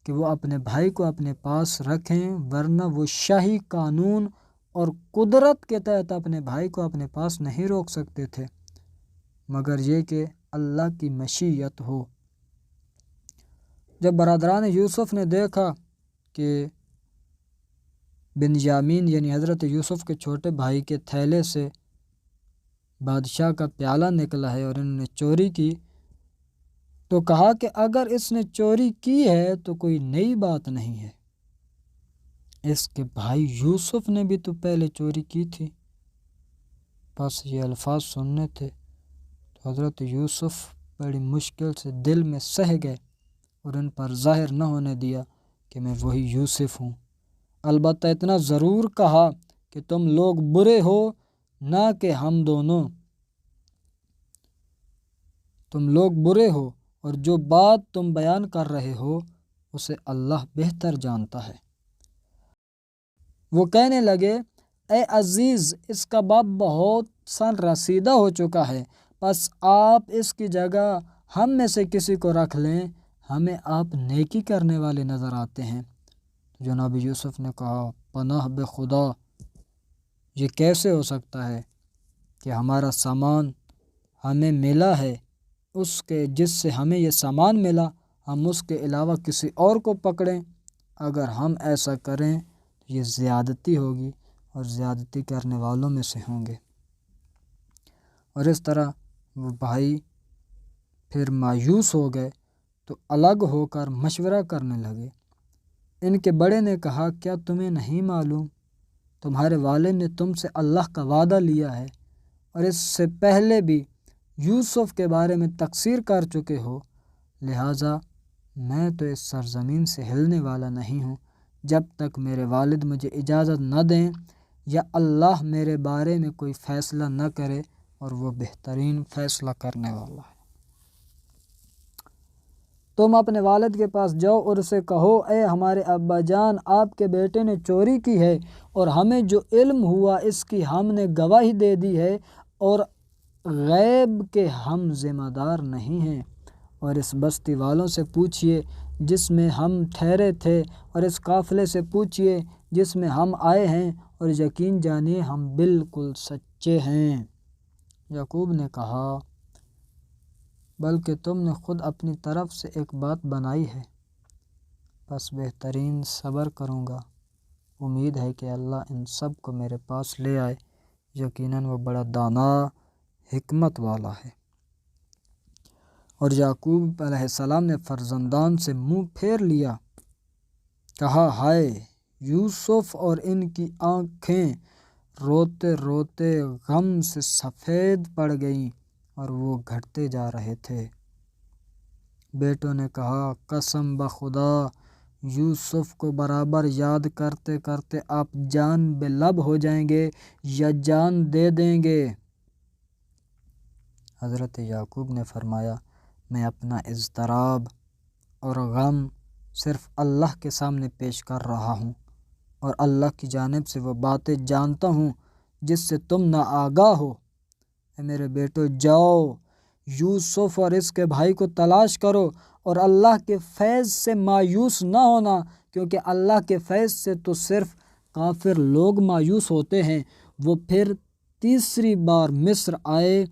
کہ وہ اپنے بھائی کو اپنے پاس رکھیں، ورنہ وہ شاہی قانون اور قدرت کے تحت اپنے بھائی کو اپنے پاس نہیں روک سکتے تھے مگر یہ کہ اللہ کی مشیت ہو۔ جب برادران یوسف نے دیکھا کہ بنیامین یعنی حضرت یوسف کے چھوٹے بھائی کے تھیلے سے بادشاہ کا پیالہ نکلا ہے اور انہوں نے چوری کی، تو کہا کہ اگر اس نے چوری کی ہے تو کوئی نئی بات نہیں ہے، اس کے بھائی یوسف نے بھی تو پہلے چوری کی تھی۔ بس یہ الفاظ سننے تھے تو حضرت یوسف بڑی مشکل سے دل میں سہ گئے اور ان پر ظاہر نہ ہونے دیا کہ میں وہی یوسف ہوں۔ البتہ اتنا ضرور کہا کہ تم لوگ برے ہو نہ کہ ہم دونوں، تم لوگ برے ہو اور جو بات تم بیان کر رہے ہو اسے اللہ بہتر جانتا ہے۔ وہ کہنے لگے اے عزیز، اس کا باپ بہت سن رسیدہ ہو چکا ہے، بس آپ اس کی جگہ ہم میں سے کسی کو رکھ لیں، ہمیں آپ نیکی کرنے والے نظر آتے ہیں۔ جناب یوسف نے کہا پناہ بے خدا، یہ کیسے ہو سکتا ہے کہ ہمارا سامان ہمیں ملا ہے، اس کے جس سے ہمیں یہ سامان ملا ہم اس کے علاوہ کسی اور کو پکڑیں؟ اگر ہم ایسا کریں تو یہ زیادتی ہوگی اور زیادتی کرنے والوں میں سے ہوں گے۔ اور اس طرح وہ بھائی پھر مایوس ہو گئے تو الگ ہو کر مشورہ کرنے لگے۔ ان کے بڑے نے کہا کیا تمہیں نہیں معلوم تمہارے والد نے تم سے اللہ کا وعدہ لیا ہے اور اس سے پہلے بھی یوسف کے بارے میں تقصیر کر چکے ہو، لہٰذا میں تو اس سرزمین سے ہلنے والا نہیں ہوں جب تک میرے والد مجھے اجازت نہ دیں یا اللہ میرے بارے میں کوئی فیصلہ نہ کرے، اور وہ بہترین فیصلہ کرنے والا ہے۔ تم اپنے والد کے پاس جاؤ اور اسے کہو اے ہمارے ابا جان، آپ کے بیٹے نے چوری کی ہے اور ہمیں جو علم ہوا اس کی ہم نے گواہی دے دی ہے اور غیب کے ہم ذمہ دار نہیں ہیں، اور اس بستی والوں سے پوچھئے جس میں ہم ٹھہرے تھے اور اس قافلے سے پوچھئے جس میں ہم آئے ہیں، اور یقین جانیے ہم بالکل سچے ہیں۔ یعقوب نے کہا بلکہ تم نے خود اپنی طرف سے ایک بات بنائی ہے، بس بہترین صبر کروں گا، امید ہے کہ اللہ ان سب کو میرے پاس لے آئے، یقیناً وہ بڑا دانا حکمت والا ہے۔ اور یعقوب علیہ السلام نے فرزندان سے منہ پھیر لیا، کہا ہائے یوسف، اور ان کی آنکھیں روتے روتے غم سے سفید پڑ گئیں اور وہ گھٹتے جا رہے تھے۔ بیٹوں نے کہا قسم بخدا، یوسف کو برابر یاد کرتے کرتے آپ جان بے لب ہو جائیں گے یا جان دے دیں گے۔ حضرت یعقوب نے فرمایا میں اپنا اضطراب اور غم صرف اللہ کے سامنے پیش کر رہا ہوں، اور اللہ کی جانب سے وہ باتیں جانتا ہوں جس سے تم نا آگاہ ہو۔ اے میرے بیٹو، جاؤ یوسف اور اس کے بھائی کو تلاش کرو، اور اللہ کے فیض سے مایوس نہ ہونا، کیونکہ اللہ کے فیض سے تو صرف کافر لوگ مایوس ہوتے ہیں۔ وہ پھر تیسری بار مصر آئے،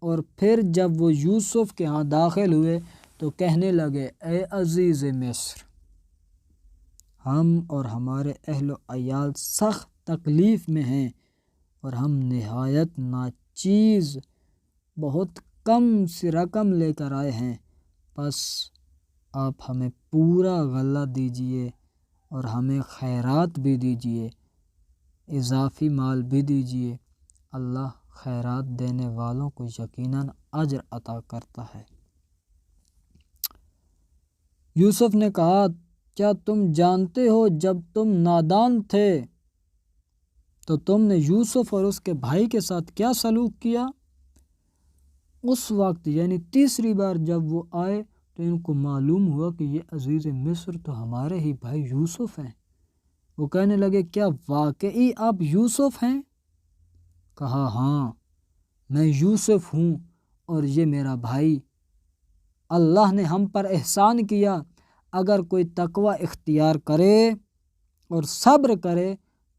اور پھر جب وہ یوسف کے ہاں داخل ہوئے تو کہنے لگے اے عزیز مصر، ہم اور ہمارے اہل و عیال سخت تکلیف میں ہیں اور ہم نہایت ناچیز بہت کم سی رقم لے کر آئے ہیں، بس آپ ہمیں پورا غلہ دیجئے اور ہمیں خیرات بھی دیجئے، اضافی مال بھی دیجئے، اللہ خیرات دینے والوں کو یقیناً اجر عطا کرتا ہے۔ یوسف نے کہا کیا تم جانتے ہو جب تم نادان تھے تو تم نے یوسف اور اس کے بھائی کے ساتھ کیا سلوک کیا؟ اس وقت یعنی تیسری بار جب وہ آئے تو ان کو معلوم ہوا کہ یہ عزیز مصر تو ہمارے ہی بھائی یوسف ہیں۔ وہ کہنے لگے کیا واقعی آپ یوسف ہیں؟ کہا ہاں میں یوسف ہوں اور یہ میرا بھائی، اللہ نے ہم پر احسان کیا، اگر کوئی تقوی اختیار کرے اور صبر کرے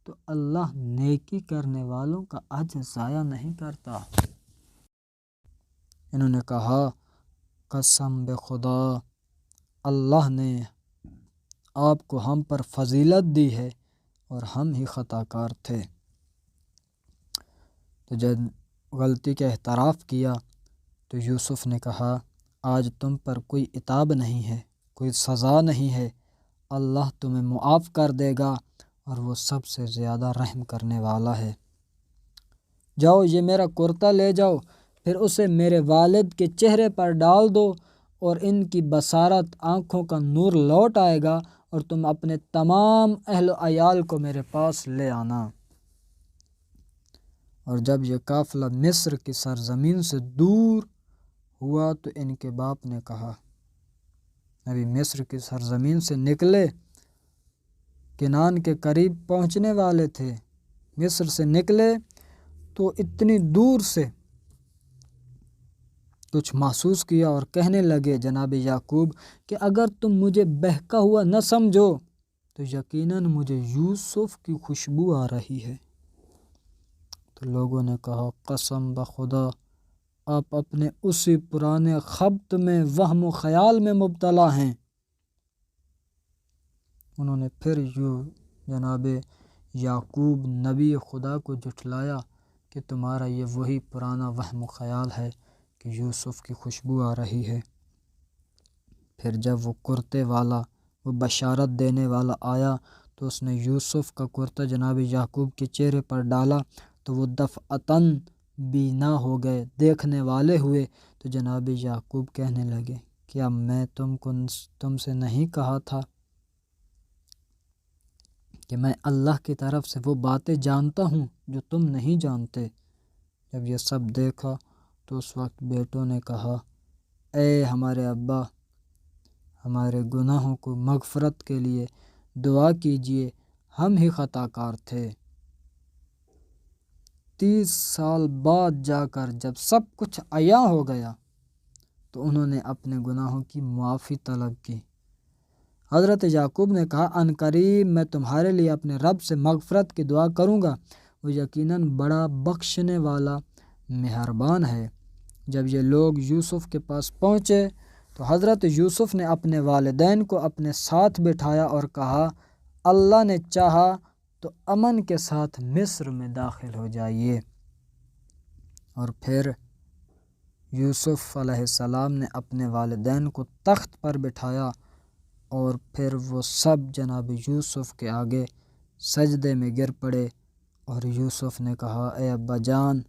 تو اللہ نیکی کرنے والوں کا اجر ضائع نہیں کرتا۔ انہوں نے کہا قسم بے خدا، اللہ نے آپ کو ہم پر فضیلت دی ہے اور ہم ہی خطا کار تھے۔ تو جب غلطی کا اعتراف کیا تو یوسف نے کہا آج تم پر کوئی عتاب نہیں ہے، کوئی سزا نہیں ہے، اللہ تمہیں معاف کر دے گا اور وہ سب سے زیادہ رحم کرنے والا ہے۔ جاؤ یہ میرا کرتا لے جاؤ، پھر اسے میرے والد کے چہرے پر ڈال دو اور ان کی بصارت آنکھوں کا نور لوٹ آئے گا اور تم اپنے تمام اہل و عیال کو میرے پاس لے آنا۔ اور جب یہ قافلہ مصر کی سرزمین سے دور ہوا تو ان کے باپ نے کہا، ابھی مصر کی سرزمین سے نکلے، کنعان کے قریب پہنچنے والے تھے، مصر سے نکلے تو اتنی دور سے کچھ محسوس کیا اور کہنے لگے جناب یعقوب کہ اگر تم مجھے بہکا ہوا نہ سمجھو تو یقیناً مجھے یوسف کی خوشبو آ رہی ہے۔ تو لوگوں نے کہا قسم بخدا آپ اپنے اسی پرانے خبط میں وہم و خیال میں مبتلا ہیں۔ انہوں نے پھر جناب یعقوب نبی خدا کو جھٹلایا کہ تمہارا یہ وہی پرانا وہم و خیال ہے کہ یوسف کی خوشبو آ رہی ہے۔ پھر جب وہ کرتے والا، وہ بشارت دینے والا آیا تو اس نے یوسف کا کرتا جناب یعقوب کے چہرے پر ڈالا تو وہ دفعتاً بینا ہو گئے، دیکھنے والے ہوئے۔ تو جناب یعقوب کہنے لگے کیا میں تم سے نہیں کہا تھا کہ میں اللہ کی طرف سے وہ باتیں جانتا ہوں جو تم نہیں جانتے؟ جب یہ سب دیکھا تو اس وقت بیٹوں نے کہا اے ہمارے ابا، ہمارے گناہوں کو مغفرت کے لیے دعا کیجیے، ہم ہی خطا کار تھے۔ 30 سال بعد جا کر جب سب کچھ عیاں ہو گیا تو انہوں نے اپنے گناہوں کی معافی طلب کی۔ حضرت یعقوب نے کہا عنقریب میں تمہارے لیے اپنے رب سے مغفرت کی دعا کروں گا، وہ یقیناً بڑا بخشنے والا مہربان ہے۔ جب یہ لوگ یوسف کے پاس پہنچے تو حضرت یوسف نے اپنے والدین کو اپنے ساتھ بٹھایا اور کہا اللہ نے چاہا تو امن کے ساتھ مصر میں داخل ہو جائیے۔ اور پھر یوسف علیہ السلام نے اپنے والدین کو تخت پر بٹھایا اور پھر وہ سب جناب یوسف کے آگے سجدے میں گر پڑے اور یوسف نے کہا اے ابا جان،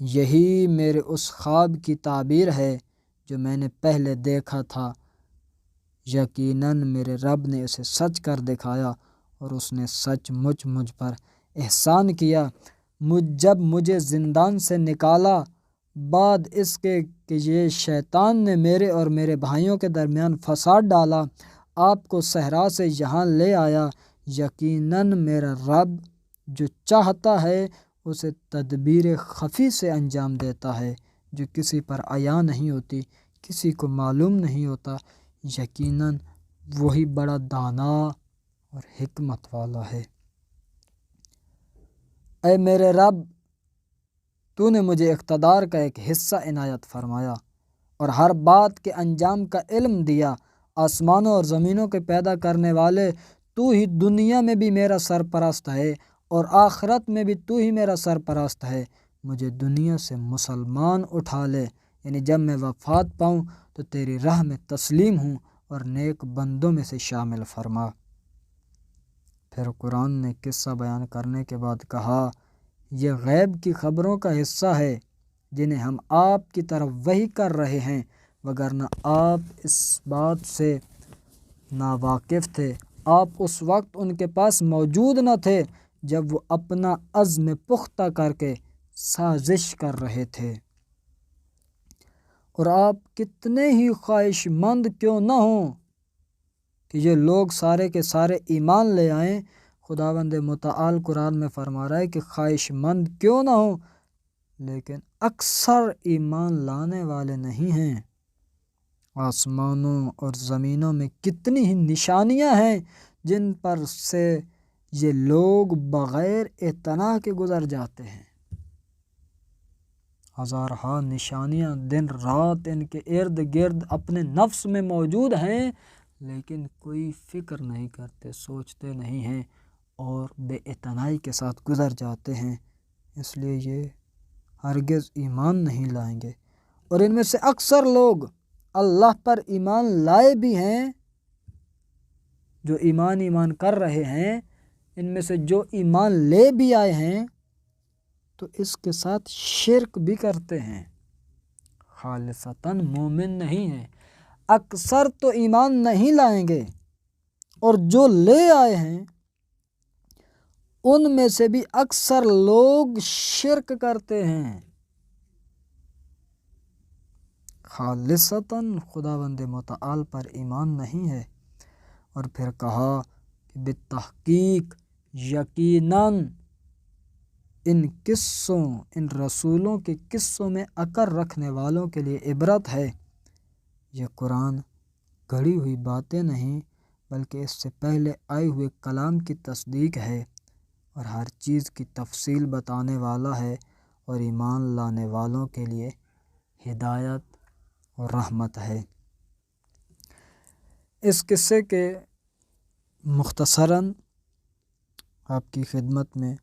یہی میرے اس خواب کی تعبیر ہے جو میں نے پہلے دیکھا تھا، یقیناً میرے رب نے اسے سچ کر دکھایا اور اس نے سچ مچ مجھ پر احسان کیا۔ جب مجھے زندان سے نکالا بعد اس کے کہ یہ شیطان نے میرے اور میرے بھائیوں کے درمیان فساد ڈالا، آپ کو صحرا سے یہاں لے آیا، یقیناً میرا رب جو چاہتا ہے اسے تدبیر خفی سے انجام دیتا ہے جو کسی پر عیاں نہیں ہوتی، کسی کو معلوم نہیں ہوتا، یقیناً وہی بڑا دانا اور حکمت والا ہے۔ اے میرے رب، تو نے مجھے اقتدار کا ایک حصہ عنایت فرمایا اور ہر بات کے انجام کا علم دیا۔ آسمانوں اور زمینوں کے پیدا کرنے والے، تو ہی دنیا میں بھی میرا سرپرست ہے اور آخرت میں بھی تو ہی میرا سرپرست ہے۔ مجھے دنیا سے مسلمان اٹھا لے، یعنی جب میں وفات پاؤں تو تیری راہ میں تسلیم ہوں اور نیک بندوں میں سے شامل فرما۔ پھر قرآن نے قصہ بیان کرنے کے بعد کہا، یہ غیب کی خبروں کا حصہ ہے جنہیں ہم آپ کی طرف وحی کر رہے ہیں، وگرنہ آپ اس بات سے ناواقف تھے۔ آپ اس وقت ان کے پاس موجود نہ تھے جب وہ اپنا عزم پختہ کر کے سازش کر رہے تھے، اور آپ کتنے ہی خواہش مند کیوں نہ ہوں کہ یہ لوگ سارے کے سارے ایمان لے آئیں۔ خداوند متعال قرآن میں فرما رہا ہے کہ خواہش مند کیوں نہ ہوں، لیکن اکثر ایمان لانے والے نہیں ہیں۔ آسمانوں اور زمینوں میں کتنی ہی نشانیاں ہیں جن پر سے یہ لوگ بغیر اعتنا کے گزر جاتے ہیں۔ ہزارہا نشانیاں دن رات ان کے ارد گرد اپنے نفس میں موجود ہیں، لیکن کوئی فکر نہیں کرتے، سوچتے نہیں ہیں اور بے اعتنائی کے ساتھ گزر جاتے ہیں، اس لیے یہ ہرگز ایمان نہیں لائیں گے۔ اور ان میں سے اکثر لوگ اللہ پر ایمان لائے بھی ہیں، جو ایمان کر رہے ہیں، ان میں سے جو ایمان لے بھی آئے ہیں تو اس کے ساتھ شرک بھی کرتے ہیں، خالصتاً مومن نہیں ہیں۔ اکثر تو ایمان نہیں لائیں گے، اور جو لے آئے ہیں ان میں سے بھی اکثر لوگ شرک کرتے ہیں، خالصتاً خداوند متعال پر ایمان نہیں ہے۔ اور پھر کہا کہ بالتحقیق یقیناً ان قصوں، ان رسولوں کے قصوں میں عقل رکھنے والوں کے لیے عبرت ہے۔ یہ قرآن گھڑی ہوئی باتیں نہیں بلکہ اس سے پہلے آئے ہوئے کلام کی تصدیق ہے، اور ہر چیز کی تفصیل بتانے والا ہے، اور ایمان لانے والوں کے لیے ہدایت اور رحمت ہے۔ اس قصے کے مختصراً آپ کی خدمت میں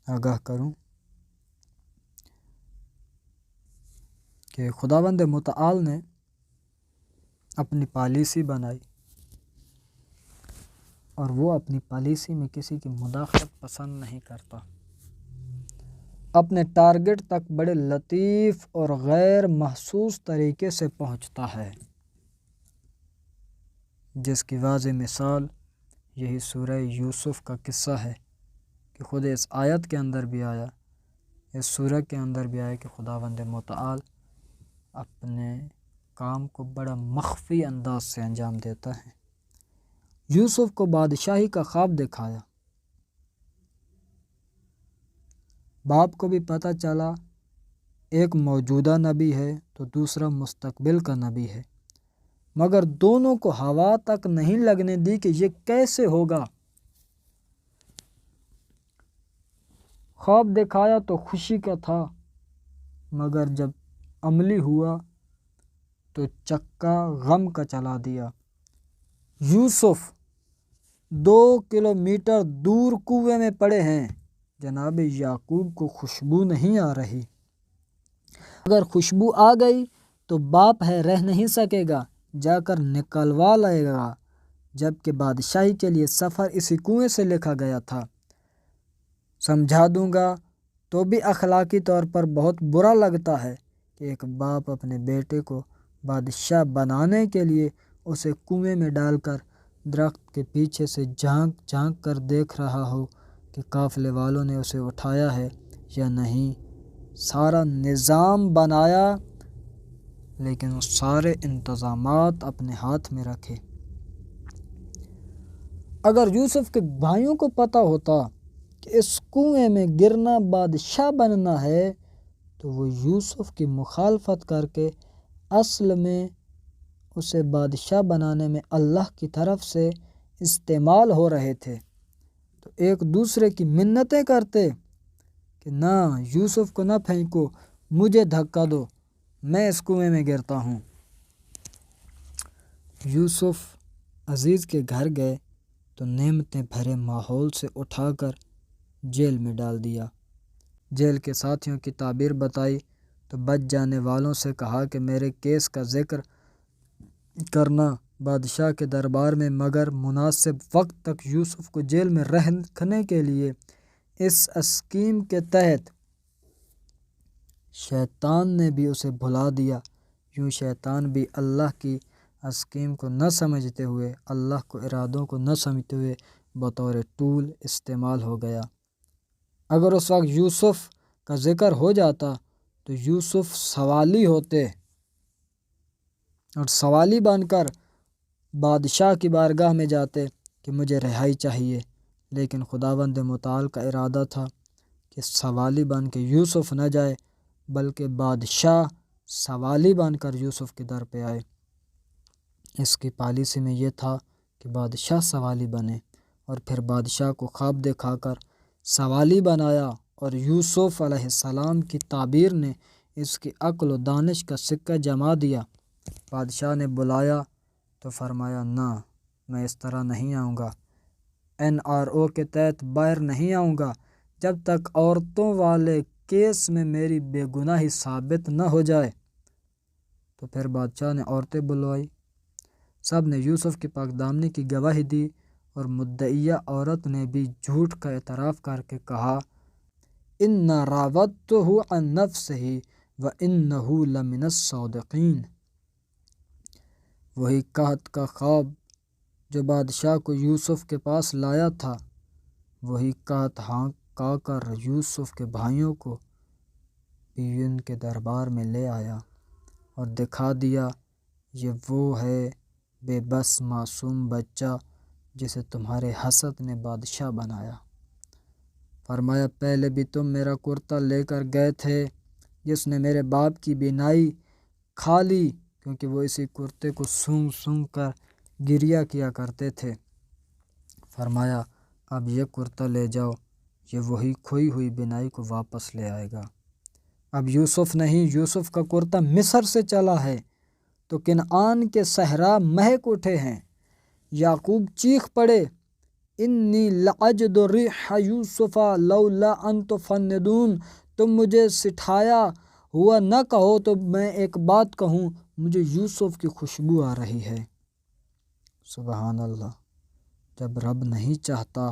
آگاہ کروں کہ خداوند متعال نے اپنی پالیسی بنائی، اور وہ اپنی پالیسی میں کسی کی مداخلت پسند نہیں کرتا۔ اپنے ٹارگٹ تک بڑے لطیف اور غیر محسوس طریقے سے پہنچتا ہے، جس کی واضح مثال یہی سورہ یوسف کا قصہ ہے کہ خود اس آیت کے اندر بھی آیا، اس سورہ کے اندر بھی آیا کہ خداوند متعال اپنے کام کو بڑا مخفی انداز سے انجام دیتا ہے۔ یوسف کو بادشاہی کا خواب دکھایا، باپ کو بھی پتہ چلا ایک موجودہ نبی ہے تو دوسرا مستقبل کا نبی ہے، مگر دونوں کو ہوا تک نہیں لگنے دی کہ یہ کیسے ہوگا۔ خواب دکھایا تو خوشی کا تھا، مگر جب عملی ہوا تو چکا غم کا چلا دیا۔ یوسف 2 کلومیٹر دور کنویں میں پڑے ہیں، جناب یعقوب کو خوشبو نہیں آ رہی۔ اگر خوشبو آ گئی تو باپ ہے رہ نہیں سکے گا، جا کر نکلوا لائے گا، جبکہ بادشاہی کے لیے سفر اسی کنویں سے لکھا گیا تھا۔ سمجھا دوں گا تو بھی اخلاقی طور پر بہت برا لگتا ہے کہ ایک باپ اپنے بیٹے کو بادشاہ بنانے کے لیے اسے کنویں میں ڈال کر درخت کے پیچھے سے جھانک جھانک کر دیکھ رہا ہو کہ قافلے والوں نے اسے اٹھایا ہے یا نہیں۔ سارا نظام بنایا لیکن وہ سارے انتظامات اپنے ہاتھ میں رکھے۔ اگر یوسف کے بھائیوں کو پتہ ہوتا کہ اس کنویں میں گرنا بادشاہ بننا ہے تو وہ یوسف کی مخالفت کر کے اصل میں اسے بادشاہ بنانے میں اللہ کی طرف سے استعمال ہو رہے تھے، تو ایک دوسرے کی منتیں کرتے کہ نہ یوسف کو نہ پھینکو، مجھے دھکا دو، میں اس کنویں میں گرتا ہوں۔ یوسف عزیز کے گھر گئے تو نعمتیں بھرے ماحول سے اٹھا کر جیل میں ڈال دیا۔ جیل کے ساتھیوں کی تعبیر بتائی تو بچ جانے والوں سے کہا کہ میرے کیس کا ذکر کرنا بادشاہ کے دربار میں، مگر مناسب وقت تک یوسف کو جیل میں رکھنے کے لیے اس اسکیم کے تحت شیطان نے بھی اسے بھلا دیا۔ یوں شیطان بھی اللہ کی اسکیم کو نہ سمجھتے ہوئے، اللہ کو ارادوں کو نہ سمجھتے ہوئے بطور ٹول استعمال ہو گیا۔ اگر اس وقت یوسف کا ذکر ہو جاتا تو یوسف سوالی ہوتے اور سوالی بن کر بادشاہ کی بارگاہ میں جاتے کہ مجھے رہائی چاہیے، لیکن خداوند متعال کا ارادہ تھا کہ سوالی بن کے یوسف نہ جائے بلکہ بادشاہ سوالی بن کر یوسف کے در پہ آئے۔ اس کی پالیسی میں یہ تھا کہ بادشاہ سوالی بنے، اور پھر بادشاہ کو خواب دکھا کر سوالی بنایا، اور یوسف علیہ السلام کی تعبیر نے اس کی عقل و دانش کا سکہ جما دیا۔ بادشاہ نے بلایا تو فرمایا نہ، میں اس طرح نہیں آؤں گا، NRO کے تحت باہر نہیں آؤں گا جب تک عورتوں والے کیس میں میری بے گناہی ثابت نہ ہو جائے۔ تو پھر بادشاہ نے عورتیں بلوائی، سب نے یوسف کی پاک دامنی کی گواہی دی، اور مدعیہ عورت نے بھی جھوٹ کا اعتراف کر کے کہا اِنَّ رَاوَدتُّهُ عَن نَفْسِهِ وَإِنَّهُ لَمِنَ الصَّادِقِينَ۔ وہی قحط کا خواب جو بادشاہ کو یوسف کے پاس لایا تھا، وہی قحط ہانکا کر یوسف کے بھائیوں کو بھی ان کے دربار میں لے آیا اور دکھا دیا یہ وہ ہے بے بس معصوم بچہ جسے تمہارے حسد نے بادشاہ بنایا۔ فرمایا پہلے بھی تم میرا کرتا لے کر گئے تھے جس نے میرے باپ کی بینائی کھا لی، کیونکہ وہ اسی کرتے کو سونگ سونگ کر گریہ کیا کرتے تھے۔ فرمایا اب یہ کرتا لے جاؤ، یہ وہی کھوئی ہوئی بینائی کو واپس لے آئے گا۔ اب یوسف نہیں، یوسف کا کرتا مصر سے چلا ہے تو کنعان کے صحرا مہک اٹھے ہیں۔ یعقوب چیخ پڑے انی لأجد ریح یوسف لولا ان تفندون، تم مجھے سٹھایا ہوا نہ کہو تو میں ایک بات کہوں، مجھے یوسف کی خوشبو آ رہی ہے۔ سبحان اللہ، جب رب نہیں چاہتا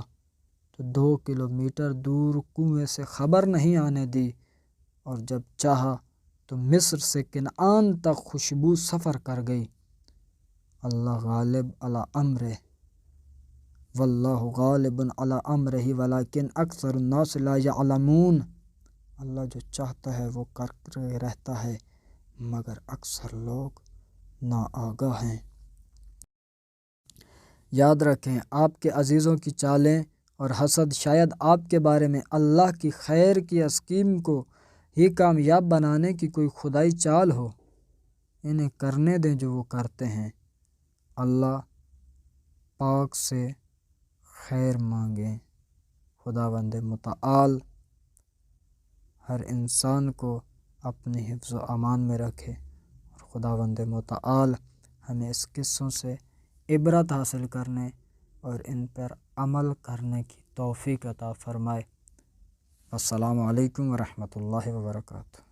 تو 2 کلومیٹر دور کنویں سے خبر نہیں آنے دی، اور جب چاہا تو مصر سے کنعان تک خوشبو سفر کر گئی۔ اللہ غالب علی امرہ، واللہ غالب علی امرہ ولکن اکثر الناس لا یعلمون۔ اللہ جو چاہتا ہے وہ کر رہتا ہے، مگر اکثر لوگ ناآگاہ ہیں۔ یاد رکھیں، آپ کے عزیزوں کی چالیں اور حسد شاید آپ کے بارے میں اللہ کی خیر کی اسکیم کو ہی کامیاب بنانے کی کوئی خدائی چال ہو۔ انہیں کرنے دیں جو وہ کرتے ہیں۔ اللہ پاک سے خیر مانگیں۔ خداوند متعال ہر انسان کو اپنی حفظ و امان میں رکھے، اور خداوند متعال ہمیں اس قصوں سے عبرت حاصل کرنے اور ان پر عمل کرنے کی توفیق عطا فرمائے۔ السلام علیکم ورحمۃ اللہ وبرکاتہ۔